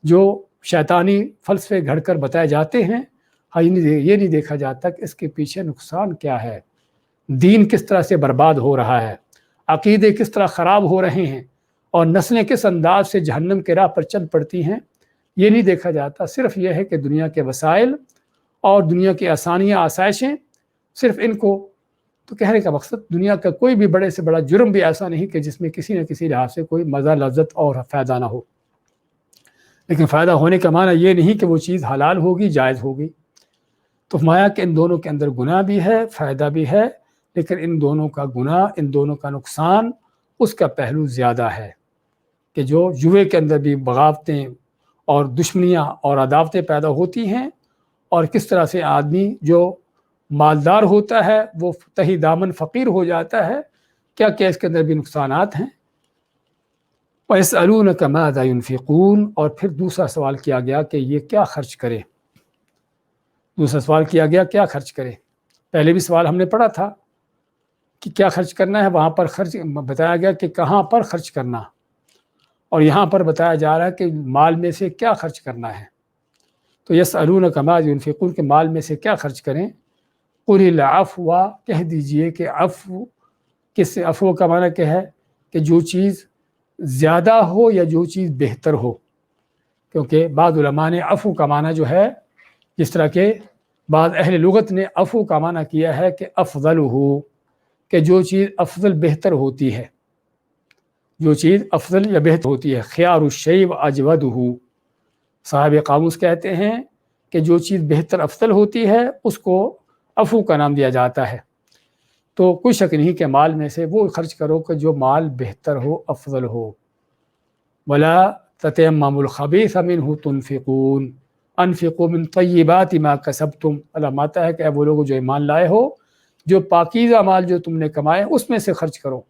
جو شیطانی فلسفے گھڑ کر بتائے جاتے ہیں، ہاں یہ نہیں دیکھا جاتا کہ اس کے پیچھے نقصان کیا ہے، دین کس طرح سے برباد ہو رہا ہے، عقیدے کس طرح خراب ہو رہے ہیں، اور نسلیں کس انداز سے جہنم کے راہ پر چل پڑتی ہیں، یہ نہیں دیکھا جاتا۔ صرف یہ ہے کہ دنیا کے وسائل اور دنیا کی آسانیاں، آسائشیں، صرف ان کو تو کہنے کا مقصد دنیا کا کوئی بھی بڑے سے بڑا جرم بھی ایسا نہیں کہ جس میں کسی نہ کسی لحاظ سے کوئی مزہ لذت اور فائدہ نہ ہو، لیکن فائدہ ہونے کا معنی یہ نہیں کہ وہ چیز حلال ہوگی، جائز ہوگی۔ تو فرمایا کہ ان دونوں کے اندر گناہ بھی ہے، فائدہ بھی ہے، لیکن ان دونوں کا گناہ، ان دونوں کا نقصان، اس کا پہلو زیادہ ہے کہ جو جوئے کے اندر بھی بغاوتیں اور دشمنیاں اور عداوتیں پیدا ہوتی ہیں، اور کس طرح سے آدمی جو مالدار ہوتا ہے وہ تہی دامن فقیر ہو جاتا ہے، کیا کیا اس کے اندر بھی نقصانات ہیں۔ وَيَسْأَلُونَكَ مَاذَا يُنْفِقُونَ، اور پھر دوسرا سوال کیا گیا کہ یہ کیا خرچ کرے، دوسرا سوال کیا گیا کیا خرچ کرے۔ پہلے بھی سوال ہم نے پڑھا تھا کہ کیا خرچ کرنا ہے، وہاں پر خرچ بتایا گیا کہ کہاں پر خرچ کرنا، اور یہاں پر بتایا جا رہا ہے کہ مال میں سے کیا خرچ کرنا ہے۔ تو یسألونک ماذا ينفقون کہ مال میں سے کیا خرچ کریں۔ قل العفو، کہہ دیجئے کہ عفو، کس سے عفو کا معنی کیا ہے کہ جو چیز زیادہ ہو یا جو چیز بہتر ہو، کیونکہ بعض علماء نے عفو کا معنی جو ہے، جس طرح کہ بعض اہل لغت نے عفو کا معنی کیا ہے کہ افضل ہو، کہ جو چیز افضل بہتر ہوتی ہے، جو چیز افضل یا بہتر ہوتی ہے۔ خیار الشیء واجودہ، صاحب قاموس کہتے ہیں کہ جو چیز بہتر افضل ہوتی ہے اس کو عفو کا نام دیا جاتا ہے۔ تو کوئی شک نہیں کہ مال میں سے وہ خرچ کرو کہ جو مال بہتر ہو، افضل ہو۔ ولا تتیمموا الخبیث منہ تنفقون انفقوا من طیبات ما کسبتم، اللہ ماتا ہے کہ اے وہ لوگ جو ایمان لائے ہو، جو پاکیزہ مال جو تم نے کمائے اس میں سے خرچ کرو،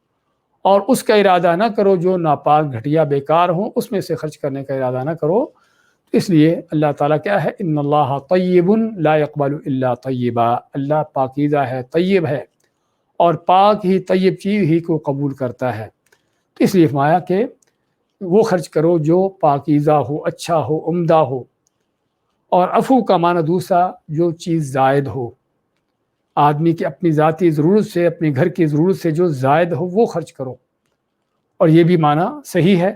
اور اس کا ارادہ نہ کرو جو ناپاک، گھٹیا، بیکار ہوں، اس میں سے خرچ کرنے کا ارادہ نہ کرو۔ اس لیے اللہ تعالیٰ کیا ہے، ان اللہ طیب لا يقبل الا طیبا، اللہ پاکیزہ ہے، طیب ہے، اور پاک ہی طیب چیز ہی کو قبول کرتا ہے۔ تو اس لیے فرمایا کہ وہ خرچ کرو جو پاکیزہ ہو، اچھا ہو، عمدہ ہو۔ اور عفو کا معنی دوسرا، جو چیز زائد ہو، آدمی کی اپنی ذاتی ضرورت سے، اپنے گھر کی ضرورت سے جو زائد ہو وہ خرچ کرو۔ اور یہ بھی معنی صحیح ہے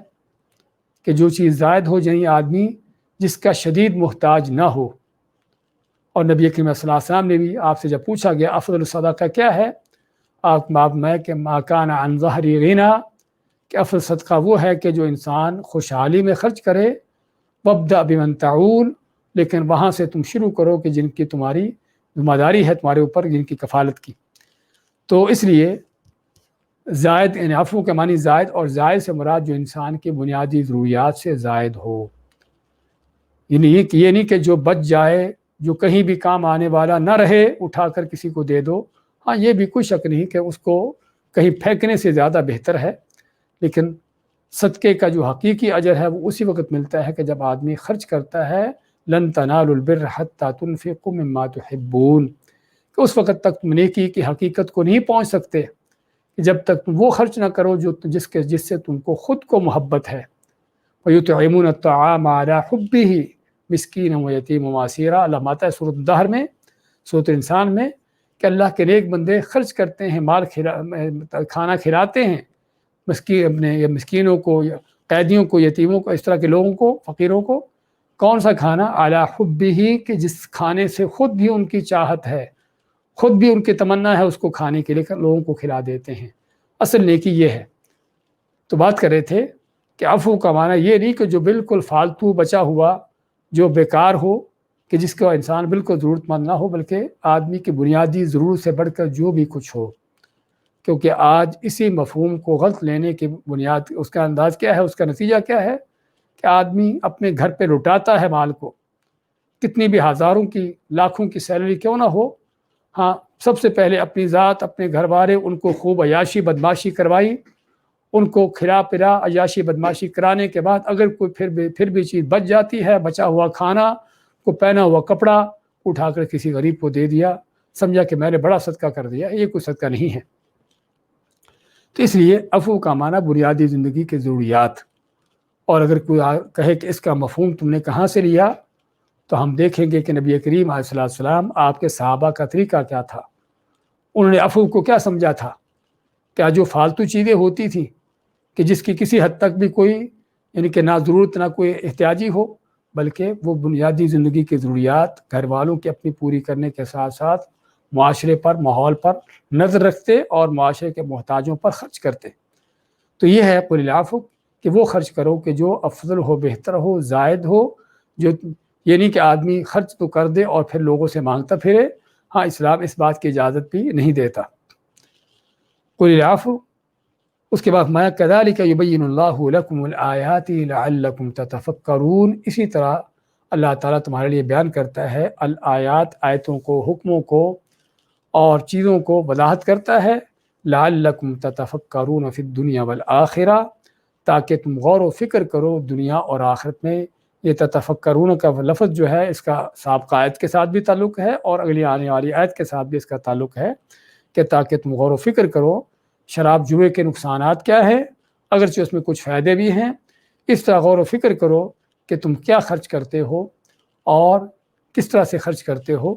کہ جو چیز زائد ہو، یعنی آدمی جس کا شدید محتاج نہ ہو۔ اور نبی کریم صلی اللہ علیہ وسلم نے بھی آپ سے جب پوچھا گیا افضل الصدقہ کیا ہے، آپ میں کہ ما کان عن ظہر غنا، کہ افضل صدقہ وہ ہے کہ جو انسان خوشحالی میں خرچ کرے، وابدأ بمن تعول، لیکن وہاں سے تم شروع کرو کہ جن کی تمہاری ذمہ داری ہے تمہارے اوپر، جن کی کفالت کی۔ تو اس لیے زائد، یعنی عفو کے معنی زائد، اور زائد سے مراد جو انسان کی بنیادی ضروریات سے زائد ہو، یعنی یہ نہیں کہ جو بچ جائے، جو کہیں بھی کام آنے والا نہ رہے، اٹھا کر کسی کو دے دو۔ ہاں، یہ بھی کوئی شک نہیں کہ اس کو کہیں پھینکنے سے زیادہ بہتر ہے، لیکن صدقے کا جو حقیقی اجر ہے وہ اسی وقت ملتا ہے کہ جب آدمی خرچ کرتا ہے۔ لن تنالوا البر حتى تنفقوا مما تحبون، کہ اس وقت تک تم نیکی کی حقیقت کو نہیں پہنچ سکتے کہ جب تک تم وہ خرچ نہ کرو جو جس سے تم کو خود کو محبت ہے۔ وَيُطْعِمُونَ الطَّعَامَ عَلَى حُبِّهِ مِسْكِينًا وَيَتِيمًا وَأَسِيرًا، اللہ ماتا ہے سورۃ الدہر میں، سورۃ انسان میں، کہ اللہ کے نیک بندے خرچ کرتے ہیں، مال کھانا کھلاتے ہیں مسکینوں کو، قیدیوں کو، یتیموں کو، اس طرح کے لوگوں کو، فقیروں کو۔ کون سا کھانا؟ علی حبہ، کہ جس کھانے سے خود بھی ان کی چاہت ہے، خود بھی ان کی تمنا ہے اس کو کھانے کے لیے، لوگوں کو کھلا دیتے ہیں۔ اصل نیکی یہ ہے۔ تو بات کر رہے تھے کہ عفو کا معنی یہ نہیں کہ جو بالکل فالتو بچا ہوا، جو بیکار ہو، کہ جس کا انسان بالکل ضرورت مند نہ ہو، بلکہ آدمی کی بنیادی ضرورت سے بڑھ کر جو بھی کچھ ہو۔ کیونکہ آج اسی مفہوم کو غلط لینے کی بنیاد، اس کا انداز کیا ہے، اس کا نتیجہ کیا ہے کہ آدمی اپنے گھر پہ لٹاتا ہے مال کو، کتنی بھی ہزاروں کی، لاکھوں کی سیلری کیوں نہ ہو، ہاں سب سے پہلے اپنی ذات، اپنے گھر والے، ان کو خوب عیاشی بدماشی کروائی، ان کو کھلا پلا عیاشی بدماشی کرانے کے بعد اگر کوئی پھر بھی چیز بچ جاتی ہے، بچا ہوا کھانا، کو پہنا ہوا کپڑا اٹھا کر کسی غریب کو دے دیا، سمجھا کہ میں نے بڑا صدقہ کر دیا۔ یہ کوئی صدقہ نہیں ہے۔ تو اس لیے عفو کا معنی بنیادی زندگی کے ضروریات۔ اور اگر کوئی کہے کہ اس کا مفہوم تم نے کہاں سے لیا، تو ہم دیکھیں گے کہ نبی کریم علیہ السلام، آپ کے صحابہ کا طریقہ کیا تھا، انہوں نے عفو کو کیا سمجھا تھا۔ کیا جو فالتو چیزیں ہوتی تھیں کہ جس کی کسی حد تک بھی کوئی، یعنی کہ نہ ضرورت نہ کوئی احتیاجی ہو، بلکہ وہ بنیادی زندگی کی ضروریات گھر والوں کی اپنی پوری کرنے کے ساتھ ساتھ معاشرے پر، ماحول پر نظر رکھتے اور معاشرے کے محتاجوں پر خرچ کرتے۔ تو یہ ہے قل العفو کہ وہ خرچ کرو کہ جو افضل ہو، بہتر ہو، زائد ہو، جو یہ نہیں کہ آدمی خرچ تو کر دے اور پھر لوگوں سے مانگتا پھرے۔ ہاں، اسلام اس بات کی اجازت بھی نہیں دیتا۔ قل العفو، اس کے بعد ما کذالک یبین اللہ لکم الآیات لعلکم تتفکرون، اسی طرح اللہ تعالیٰ تمہارے لیے بیان کرتا ہے الآیات، آیتوں کو، حکموں کو اور چیزوں کو وضاحت کرتا ہے، لعلکم تتفکرون فی الدنیا والآخرہ، تاکہ تم غور و فکر کرو دنیا اور آخرت میں۔ یہ تتفکرون کا لفظ جو ہے اس کا سابقہ آیت کے ساتھ بھی تعلق ہے اور اگلی آنے والی آیت کے ساتھ بھی اس کا تعلق ہے کہ تاکہ تم غور و فکر کرو شراب جوئے کے نقصانات کیا ہے، اگرچہ اس میں کچھ فائدے بھی ہیں، اس طرح غور و فکر کرو کہ تم کیا خرچ کرتے ہو اور کس طرح سے خرچ کرتے ہو۔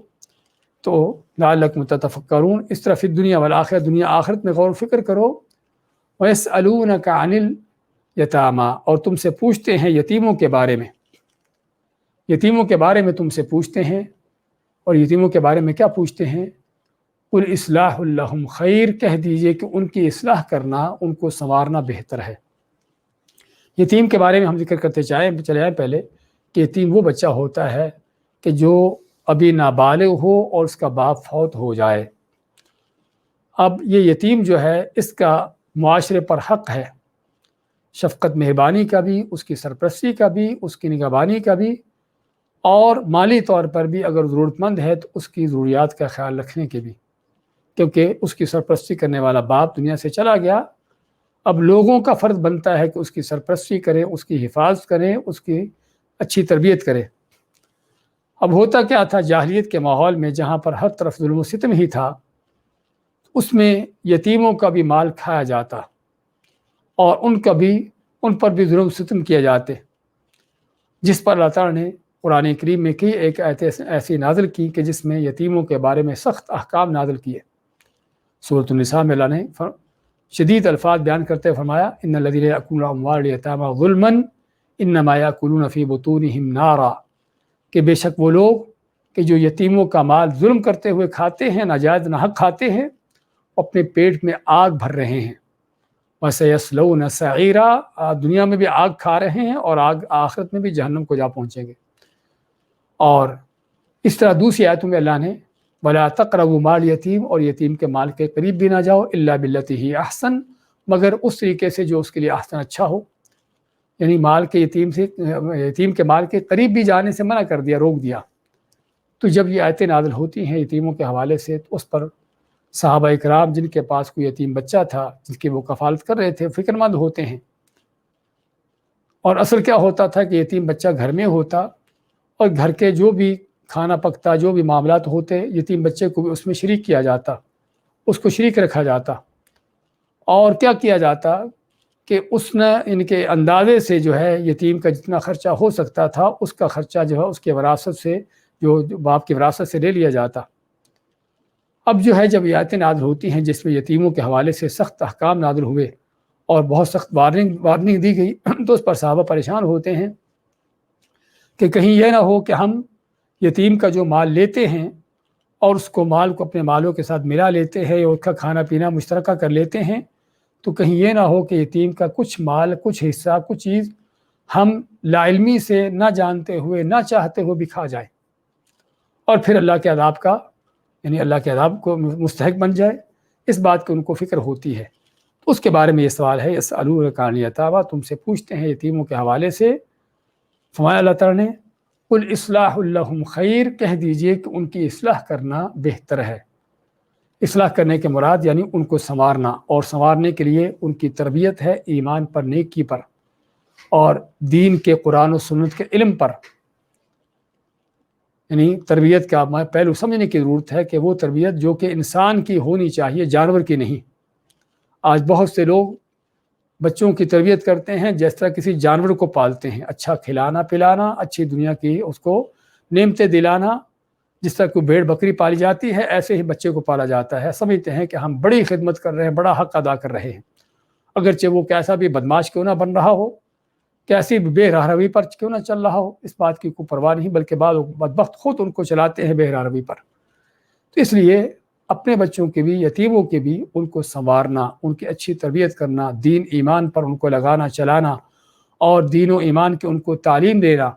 تو لعلکم تتفکرون، اس طرح فی الدنیا والآخرہ، دنیا آخرت میں غور و فکر کرو۔ وَيَسْأَلُونَكَ عَنِ الْيَتَامَى، اور تم سے پوچھتے ہیں یتیموں کے بارے میں، یتیموں کے بارے میں تم سے پوچھتے ہیں، اور یتیموں کے بارے میں کیا پوچھتے ہیں؟ قل اصلاح لہم خیر، کہہ دیجئے کہ ان کی اصلاح کرنا، ان کو سنوارنا بہتر ہے۔ یتیم کے بارے میں ہم ذکر کرتے چلے آئے پہلے کہ یتیم وہ بچہ ہوتا ہے کہ جو ابھی نابالغ ہو اور اس کا باپ فوت ہو جائے۔ اب یہ یتیم جو ہے اس کا معاشرے پر حق ہے، شفقت مہربانی کا بھی، اس کی سرپرستی کا بھی، اس کی نگہبانی کا بھی، اور مالی طور پر بھی اگر ضرورت مند ہے تو اس کی ضروریات کا خیال رکھنے کے بھی، کیونکہ اس کی سرپرستی کرنے والا باپ دنیا سے چلا گیا۔ اب لوگوں کا فرض بنتا ہے کہ اس کی سرپرستی کریں، اس کی حفاظت کریں، اس کی اچھی تربیت کریں۔ اب ہوتا کیا تھا جاہلیت کے ماحول میں، جہاں پر ہر طرف ظلم و ستم ہی تھا، اس میں یتیموں کا بھی مال کھایا جاتا اور ان پر بھی ظلم و ستم کیے جاتے، جس پر اللہ تعالیٰ نے قرآن کریم میں کی ایک آیت ایسی نازل کی کہ جس میں یتیموں کے بارے میں سخت احکام نازل کیے۔ سورۃ النساء میں اللہ نے شدید الفاظ بیان کرتے فرمایا ان الذین یأکلون اموال الیتامی ظلما انما یأکلون فی بطونہم نارا، کہ بے شک وہ لوگ کہ جو یتیموں کا مال ظلم کرتے ہوئے کھاتے ہیں، ناجائز ناحق کھاتے ہیں، اپنے پیٹ میں آگ بھر رہے ہیں۔ وَسَيَصْلَوْنَ سَعِيرًا، دنیا میں بھی آگ کھا رہے ہیں اور آگ آخرت میں بھی جہنم کو جا پہنچیں گے۔ اور اس طرح دوسری آیتوں میں اللہ نے وَلَا تَقْرَبُوا مَالَ الْيَتِيمِ، اور یتیم کے مال کے قریب بھی نہ جاؤ، إِلَّا بِالَّتِي هِيَ أَحْسَنُ، مگر اس طریقے سے جو اس کے لیے احسن اچھا ہو، یعنی یتیم کے مال کے قریب بھی جانے سے منع کر دیا، روک دیا۔ تو جب یہ آیتیں نازل ہوتی ہیں یتیموں کے حوالے سے، تو اس پر صحابہ اکرام جن کے پاس کوئی یتیم بچہ تھا جس کی وہ کفالت کر رہے تھے، فکر مند ہوتے ہیں۔ اور اصل کیا ہوتا تھا کہ یتیم بچہ گھر میں ہوتا اور گھر کے جو بھی کھانا پکتا، جو بھی معاملات ہوتے، یتیم بچے کو بھی اس میں شریک کیا جاتا، اس کو شریک رکھا جاتا۔ اور کیا کیا جاتا کہ اس نے ان کے اندازے سے جو ہے یتیم کا جتنا خرچہ ہو سکتا تھا، اس کا خرچہ جو ہے اس کے وراثت سے، جو باپ کی وراثت سے لے لیا جاتا۔ اب جو ہے جب یہ آیتیں نازل ہوتی ہیں جس میں یتیموں کے حوالے سے سخت احکام نازل ہوئے اور بہت سخت وارننگ دی گئی، تو اس پر صحابہ پریشان ہوتے ہیں کہ کہیں یہ نہ ہو کہ ہم یتیم کا جو مال لیتے ہیں اور اس کو مال کو اپنے مالوں کے ساتھ ملا لیتے ہیں اور اس کا کھانا پینا مشترکہ کر لیتے ہیں، تو کہیں یہ نہ ہو کہ یتیم کا کچھ مال، کچھ حصہ، کچھ چیز ہم لا علمی سے، نہ جانتے ہوئے، نہ چاہتے ہوئے بھی کھا جائیں اور پھر اللہ کے عذاب کا، یعنی اللہ کے عذاب کو مستحق بن جائے۔ اس بات کی ان کو فکر ہوتی ہے۔ تو اس کے بارے میں یہ سوال ہے، یسألونک عن الیتامی، تم سے پوچھتے ہیں یتیموں کے حوالے سے۔ فرمایا اللہ تعالیٰ نے قل اصلاح لہم خیر، کہہ دیجئے کہ ان کی اصلاح کرنا بہتر ہے۔ اصلاح کرنے کے مراد یعنی ان کو سنوارنا، اور سنوارنے کے لیے ان کی تربیت ہے ایمان پر، نیکی پر، اور دین کے، قرآن و سنت کے علم پر۔ یعنی تربیت کا پہلو سمجھنے کی ضرورت ہے کہ وہ تربیت جو کہ انسان کی ہونی چاہیے، جانور کی نہیں۔ آج بہت سے لوگ بچوں کی تربیت کرتے ہیں جس طرح کسی جانور کو پالتے ہیں، اچھا کھلانا پلانا، اچھی دنیا کی اس کو نعمتیں دلانا، جس طرح کوئی بھیڑ بکری پالی جاتی ہے ایسے ہی بچے کو پالا جاتا ہے۔ سمجھتے ہیں کہ ہم بڑی خدمت کر رہے ہیں، بڑا حق ادا کر رہے ہیں، اگرچہ وہ کیسا بھی بدماش کیوں نہ بن رہا ہو، کیسی بھی بے راہ روی پر کیوں نہ چل رہا ہو، اس بات کی کوئی پرواہ نہیں، بلکہ بعض بدبخت خود ان کو چلاتے ہیں بے راہ روی پر۔ تو اس لیے اپنے بچوں کے بھی، یتیموں کے بھی، ان کو سنوارنا، ان کی اچھی تربیت کرنا، دین ایمان پر ان کو لگانا چلانا اور دین و ایمان کی ان کو تعلیم دینا،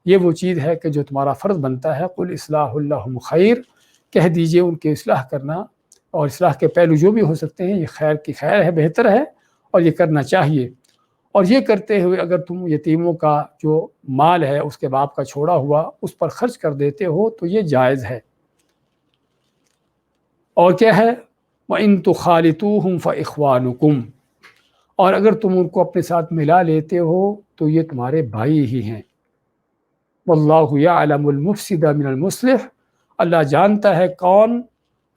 یہ وہ چیز ہے کہ جو تمہارا فرض بنتا ہے۔ قل اصلاح لہم خیر، کہہ دیجئے ان کی اصلاح کرنا، اور اصلاح کے پہلو جو بھی ہو سکتے ہیں، یہ خیر کی خیر ہے، بہتر ہے، اور یہ کرنا چاہیے۔ اور یہ کرتے ہوئے اگر تم یتیموں کا جو مال ہے اس کے باپ کا چھوڑا ہوا اس پر خرچ کر دیتے ہو تو یہ جائز ہے۔ اور کیا ہے؟ وَإِن تُخَالِطُوهُمْ فَإِخْوَانُكُمْ، اور اگر تم ان کو اپنے ساتھ ملا لیتے ہو تو یہ تمہارے بھائی ہی ہیں۔ وَاللَّهُ يَعْلَمُ الْمُفْسِدَ مِنَ الْمُصْلِحِ، اللہ جانتا ہے کون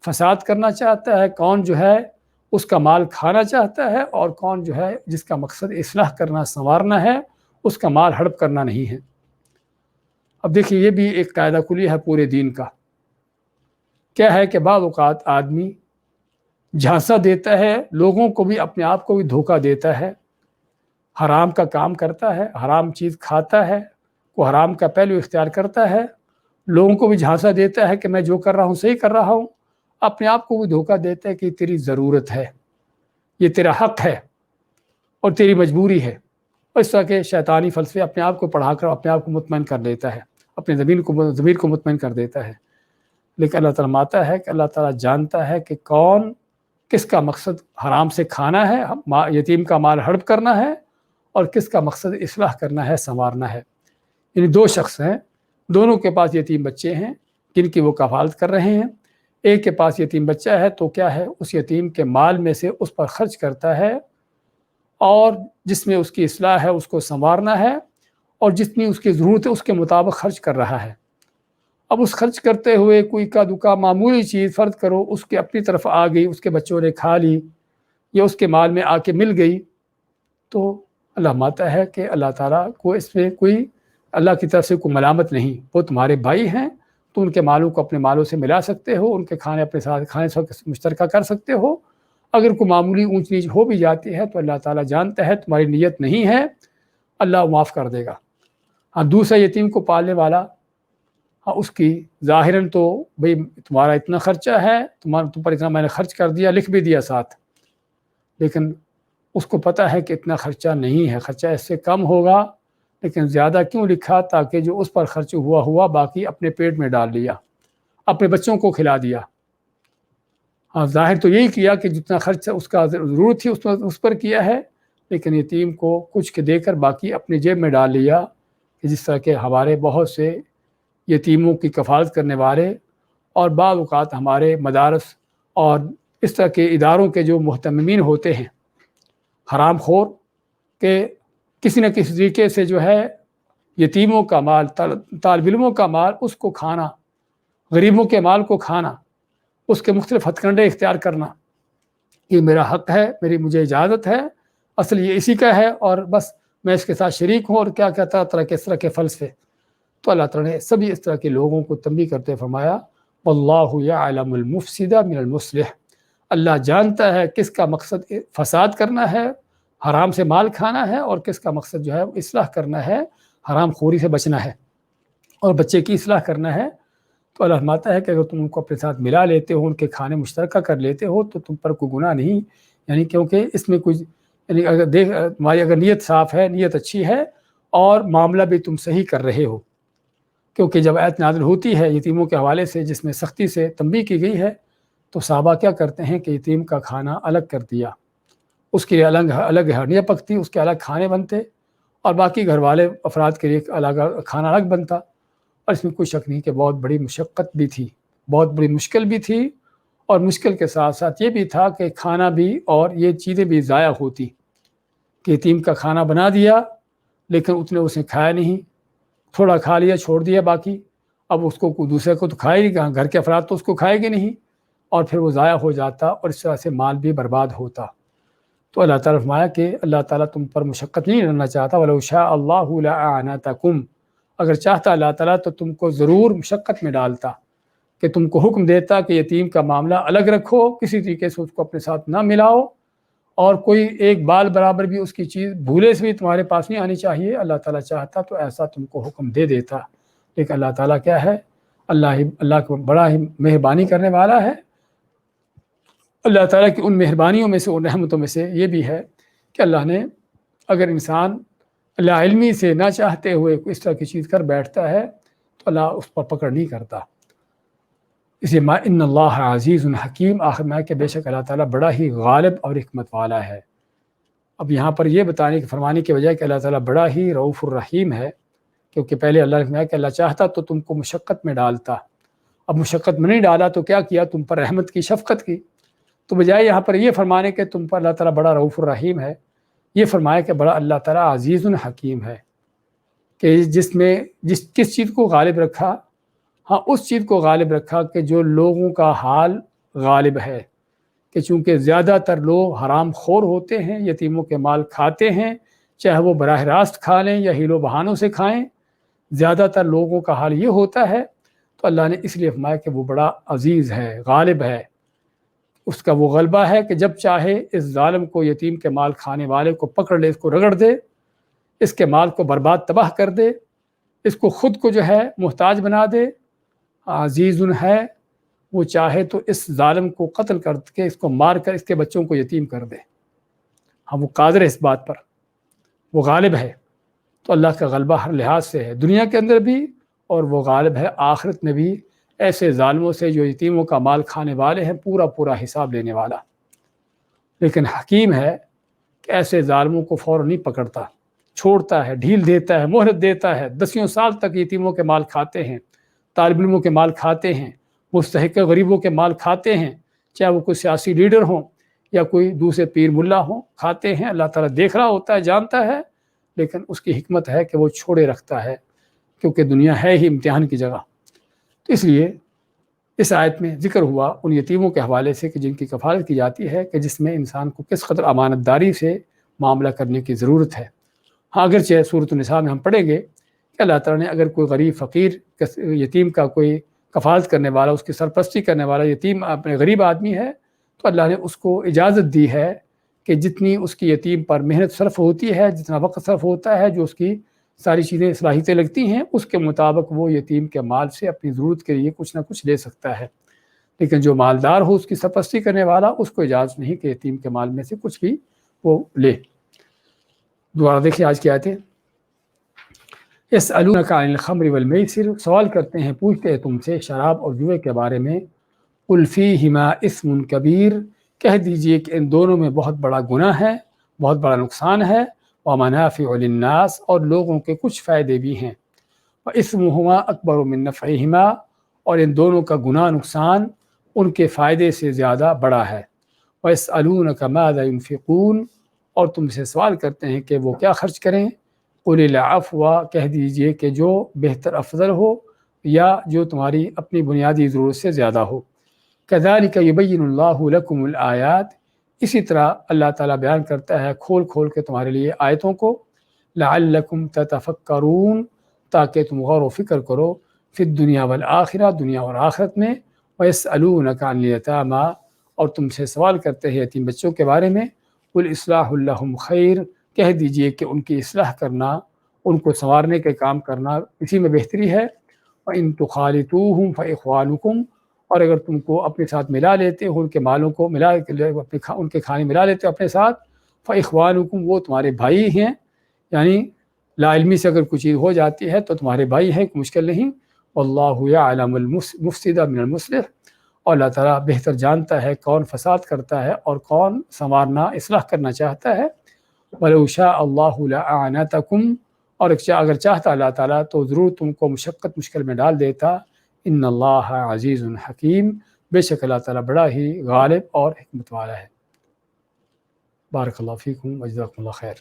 فساد کرنا چاہتا ہے، کون جو ہے اس کا مال کھانا چاہتا ہے، اور کون جو ہے جس کا مقصد اصلاح کرنا، سنوارنا ہے، اس کا مال ہڑپ کرنا نہیں ہے۔ اب دیکھیے یہ بھی ایک قاعدہ کلی ہے پورے دین کا۔ کیا ہے کہ بعض اوقات آدمی جھانسا دیتا ہے، لوگوں کو بھی اپنے آپ کو بھی دھوکہ دیتا ہے، حرام کا کام کرتا ہے، حرام چیز کھاتا ہے، وہ حرام کا پہلو اختیار کرتا ہے، لوگوں کو بھی جھانسا دیتا ہے کہ میں جو کر رہا ہوں صحیح کر رہا ہوں، اپنے آپ کو بھی دھوکہ دیتا ہے کہ یہ تیری ضرورت ہے، یہ تیرا حق ہے اور تیری مجبوری ہے۔ اور اس طرح کے شیطانی فلسفے اپنے آپ کو پڑھا کر اپنے آپ کو مطمئن کر لیتا ہے، اپنے ضمیر کو مطمئن کر دیتا ہے۔ لیکن اللہ تعالیٰ ماتا ہے کہ اللہ تعالیٰ جانتا ہے کہ کون کس کا مقصد حرام سے کھانا ہے، یتیم کا مال ہڑپ کرنا ہے، اور کس کا مقصد اصلاح کرنا ہے، سنوارنا ہے۔ یعنی دو شخص ہیں، دونوں کے پاس یتیم بچے ہیں جن کی وہ کفالت کر رہے ہیں۔ ایک کے پاس یتیم بچہ ہے تو کیا ہے، اس یتیم کے مال میں سے اس پر خرچ کرتا ہے، اور جس میں اس کی اصلاح ہے اس کو سنوارنا ہے، اور جتنی اس کی ضرورت ہے اس کے مطابق خرچ کر رہا ہے۔ اب اس خرچ کرتے ہوئے کوئی کا دکا معمولی چیز فرض کرو اس کے اپنی طرف آ گئی، اس کے بچوں نے کھا لی یا اس کے مال میں آ کے مل گئی، تو اللہ ماتا ہے کہ اللہ تعالیٰ کو اس میں کوئی اللہ کی طرف سے کوئی ملامت نہیں، وہ تمہارے بھائی ہیں، تو ان کے مالوں کو اپنے مالوں سے ملا سکتے ہو، ان کے کھانے اپنے ساتھ کھانے سے مشترکہ کر سکتے ہو۔ اگر کوئی معمولی اونچ نیچ ہو بھی جاتی ہے تو اللہ تعالیٰ جانتا ہے تمہاری نیت نہیں ہے، اللہ معاف کر دے گا۔ ہاں دوسرا یتیم کو پالنے والا، ہاں اس کی ظاہراً تو بھئی تمہارا اتنا خرچہ ہے، تم پر اتنا میں نے خرچ کر دیا، لکھ بھی دیا ساتھ، لیکن اس کو پتہ ہے کہ اتنا خرچہ نہیں ہے، خرچہ اس سے کم ہوگا، لیکن زیادہ کیوں لکھا؟ تاکہ جو اس پر خرچ ہوا باقی اپنے پیٹ میں ڈال لیا، اپنے بچوں کو کھلا دیا۔ ہاں ظاہر تو یہی کیا کہ جتنا خرچ اس کا ضرورت تھی اس پر کیا ہے، لیکن یتیم کو کچھ کے دے کر باقی اپنے جیب میں ڈال لیا، کہ جس طرح کہ ہمارے بہت سے یتیموں کی کفالت کرنے والے اور بعض اوقات ہمارے مدارس اور اس طرح کے اداروں کے جو محتممین ہوتے ہیں حرام خور، کہ کسی نہ کسی طریقے سے جو ہے یتیموں کا مال، طالب علموں کا مال، اس کو کھانا، غریبوں کے مال کو کھانا، اس کے مختلف ہتھ کنڈے اختیار کرنا، یہ میرا حق ہے، مجھے اجازت ہے، اصل یہ اسی کا ہے، اور بس میں اس کے ساتھ شریک ہوں، اور کیا کہتا طرح کے اس طرح کے فلسفے۔ تو اللہ تعالیٰ نے سبھی اس طرح کے لوگوں کو تنبیہ کرتے فرمایا واللہ یعلم المفسد من المصلح، اللہ جانتا ہے کس کا مقصد فساد کرنا ہے، حرام سے مال کھانا ہے، اور کس کا مقصد جو ہے اصلاح کرنا ہے، حرام خوری سے بچنا ہے اور بچے کی اصلاح کرنا ہے۔ تو اللہ فرماتا ہے کہ اگر تم ان کو اپنے ساتھ ملا لیتے ہو، ان کے کھانے مشترکہ کر لیتے ہو تو تم پر کوئی گناہ نہیں، یعنی کیونکہ اس میں کچھ، یعنی اگر تمہاری اگر نیت صاف ہے، نیت اچھی ہے، اور معاملہ بھی تم صحیح کر رہے ہو، کیونکہ جب آیت نازل ہوتی ہے یتیموں کے حوالے سے جس میں سختی سے تنبیہ کی گئی ہے، تو صحابہ کیا کرتے ہیں کہ یتیم کا کھانا الگ کر دیا، اس کے لیے الگ ہڈیاں پکتی، اس کے الگ کھانے بنتے، اور باقی گھر والے افراد کے لیے الگ کھانا الگ بنتا۔ اور اس میں کوئی شک نہیں کہ بہت بڑی مشقت بھی تھی، بہت بڑی مشکل بھی تھی، اور مشکل کے ساتھ ساتھ یہ بھی تھا کہ کھانا بھی اور یہ چیزیں بھی ضائع ہوتی، کہ یتیم کا کھانا بنا دیا لیکن اتنے اس نے کھایا نہیں، تھوڑا کھا لیا چھوڑ دیا باقی، اب اس کو دوسرے کو تو کھائے گی، گھر کے افراد تو اس کو کھائے گے نہیں، اور پھر وہ ضائع ہو جاتا، اور اس طرح سے مال بھی برباد ہوتا۔ تو اللہ تعالیٰ فرمایا کہ اللہ تعالیٰ تم پر مشقت نہیں ڈالنا چاہتا، وَلَوْ شَاءَ اللَّهُ لَأَعْنَتَكُمْ، اگر چاہتا اللہ تعالیٰ تو تم کو ضرور مشقت میں ڈالتا، کہ تم کو حکم دیتا کہ یتیم کا معاملہ الگ رکھو، کسی طریقے سے اس کو اپنے ساتھ نہ ملاؤ، اور کوئی ایک بال برابر بھی اس کی چیز بھولے سے بھی تمہارے پاس نہیں آنی چاہیے۔ اللہ تعالیٰ چاہتا تو ایسا تم کو حکم دے دیتا، لیکن اللہ تعالیٰ کیا ہے، اللہ کو بڑا ہی مہربانی کرنے والا ہے، اللہ تعالیٰ کی ان مہربانیوں میں سے، ان رحمتوں میں سے یہ بھی ہے کہ اللہ نے اگر انسان لا علمی سے نہ چاہتے ہوئے اس طرح کی چیز کر بیٹھتا ہے تو اللہ اس پر پکڑ نہیں کرتا۔ اس لیے ان اللہ عزیز الحکیم، آخر میں کہ بے شک اللہ تعالیٰ بڑا ہی غالب اور حکمت والا ہے۔ اب یہاں پر یہ فرمانے کی وجہ کہ اللہ تعالیٰ بڑا ہی رؤوف الرحیم ہے، کیونکہ پہلے اللہ نے فرمایا کہ اللہ چاہتا تو تم کو مشقت میں ڈالتا، اب مشقت میں نہیں ڈالا تو کیا کیا؟ تم پر رحمت کی، شفقت کی۔ تو بجائے یہاں پر یہ فرمانے کہ تم پر اللہ تعالیٰ بڑا رؤوف الرحیم ہے، یہ فرمایا کہ بڑا اللہ تعالیٰ عزیز الحکیم ہے، کہ کس چیز کو غالب رکھا؟ ہاں، اس چیز کو غالب رکھا کہ جو لوگوں کا حال غالب ہے، کہ چونکہ زیادہ تر لوگ حرام خور ہوتے ہیں، یتیموں کے مال کھاتے ہیں، چاہے وہ براہ راست کھا لیں یا ہیلو بہانوں سے کھائیں، زیادہ تر لوگوں کا حال یہ ہوتا ہے۔ تو اللہ نے اس لیے فرمایا کہ وہ بڑا عزیز ہے، غالب ہے، اس کا وہ غلبہ ہے کہ جب چاہے اس ظالم کو، یتیم کے مال کھانے والے کو پکڑ لے، اس کو رگڑ دے، اس کے مال کو برباد تباہ کر دے، اس کو خود کو جو ہے محتاج بنا دے۔ عزیز ہے، وہ چاہے تو اس ظالم کو قتل کر کے، اس کو مار کر اس کے بچوں کو یتیم کر دے۔ ہاں، وہ قادر ہے اس بات پر، وہ غالب ہے۔ تو اللہ کا غلبہ ہر لحاظ سے ہے، دنیا کے اندر بھی، اور وہ غالب ہے آخرت میں بھی، ایسے ظالموں سے جو یتیموں کا مال کھانے والے ہیں، پورا حساب لینے والا۔ لیکن حکیم ہے کہ ایسے ظالموں کو فوراً نہیں پکڑتا، چھوڑتا ہے، ڈھیل دیتا ہے، مہلت دیتا ہے۔ 10 سال تک یتیموں کے مال کھاتے ہیں، طالب علموں کے مال کھاتے ہیں، مستحق غریبوں کے مال کھاتے ہیں، چاہے وہ کوئی سیاسی لیڈر ہوں یا کوئی دوسرے پیر ملا ہوں، کھاتے ہیں۔ اللہ تعالیٰ دیکھ رہا ہوتا ہے، جانتا ہے، لیکن اس کی حکمت ہے کہ وہ چھوڑے رکھتا ہے، کیونکہ دنیا ہے ہی امتحان کی جگہ۔ تو اس لیے اس آیت میں ذکر ہوا ان یتیموں کے حوالے سے کہ جن کی کفالت کی جاتی ہے، کہ جس میں انسان کو کس قدر امانت داری سے معاملہ کرنے کی ضرورت ہے۔ ہاں، اگرچہ سورۃ النساء میں ہم پڑھیں گے کہ اللہ تعالیٰ نے اگر کوئی غریب فقیر یتیم کا کوئی کفالت کرنے والا، اس کی سرپرستی کرنے والا یتیم اپنے غریب آدمی ہے، تو اللہ نے اس کو اجازت دی ہے کہ جتنی اس کی یتیم پر محنت صرف ہوتی ہے، جتنا وقت صرف ہوتا ہے، جو اس کی ساری چیزیں صلاحیتیں لگتی ہیں، اس کے مطابق وہ یتیم کے مال سے اپنی ضرورت کے لیے کچھ نہ کچھ لے سکتا ہے۔ لیکن جو مالدار ہو، اس کی سرپرستی کرنے والا، اس کو اجازت نہیں کہ یتیم کے مال میں سے کچھ بھی وہ لے۔ دوبارہ دیکھیے آج کی آیتیں۔ یسألونک عن الخمر والمیسر، سوال کرتے ہیں، پوچھتے ہیں تم سے شراب اور جوئے کے بارے میں۔ قل فیہما اسم کبیر، کہہ دیجئے کہ ان دونوں میں بہت بڑا گناہ ہے، بہت بڑا نقصان ہے۔ ومنافع للناس، اور لوگوں کے کچھ فائدے بھی ہیں۔ واسمہما اکبر من نفعہما، اور ان دونوں کا گناہ، نقصان ان کے فائدے سے زیادہ بڑا ہے۔ ویسألونک ماذا ينفقون، اور تم سے سوال کرتے ہیں کہ وہ کیا خرچ کریں۔ قل العفو، کہہ دیجئے کہ جو بہتر افضل ہو یا جو تمہاری اپنی بنیادی ضرورت سے زیادہ ہو۔ کذالک یبین اللہ لکم الآیات، اسی طرح اللہ تعالیٰ بیان کرتا ہے کھول کھول کے تمہارے لیے آیتوں کو۔ لعلکم تتفکرون، تاکہ تم غور و فکر کرو، فی الدنیا والآخرہ، دنیا اور آخرت میں۔ ویسألونک عن الیتامی، اور تم سے سوال کرتے ہیں یتیم بچوں کے بارے میں۔ قل اصلاح لہم خیر، کہہ دیجئے کہ ان کی اصلاح کرنا، ان کو سنوارنے کے کام کرنا، اسی میں بہتری ہے۔ وَإِن تُخَالِطُوهُمْ فَإِخْوَانُكُمْ، اور اگر تم کو اپنے ساتھ ملا لیتے ہو، ان کے مالوں کو ان کے کھانے ملا لیتے ہو اپنے ساتھ، فَإِخْوَانُكُمْ، وہ تمہارے بھائی ہیں۔ یعنی لا علمی سے اگر کوئی چیز ہو جاتی ہے تو تمہارے بھائی ہیں، مشکل نہیں۔ واللہ یعلم المفسد من المصلح، اور اللہ تعالیٰ بہتر جانتا ہے کون فساد کرتا ہے اور کون سنوارنا، اصلاح کرنا چاہتا ہے۔ وَلَوْ شَاءَ اللَّهُ لَأَعْنَتَكُمْ، اور اگر چاہتا اللہ تعالیٰ تو ضرور تم کو مشکل میں ڈال دیتا۔ ان اللہ عزیز حکیم، بے شک اللہ تعالیٰ بڑا ہی غالب اور حکمت والا ہے۔ بارک اللہ فیکم وجزاکم اللہ خیر۔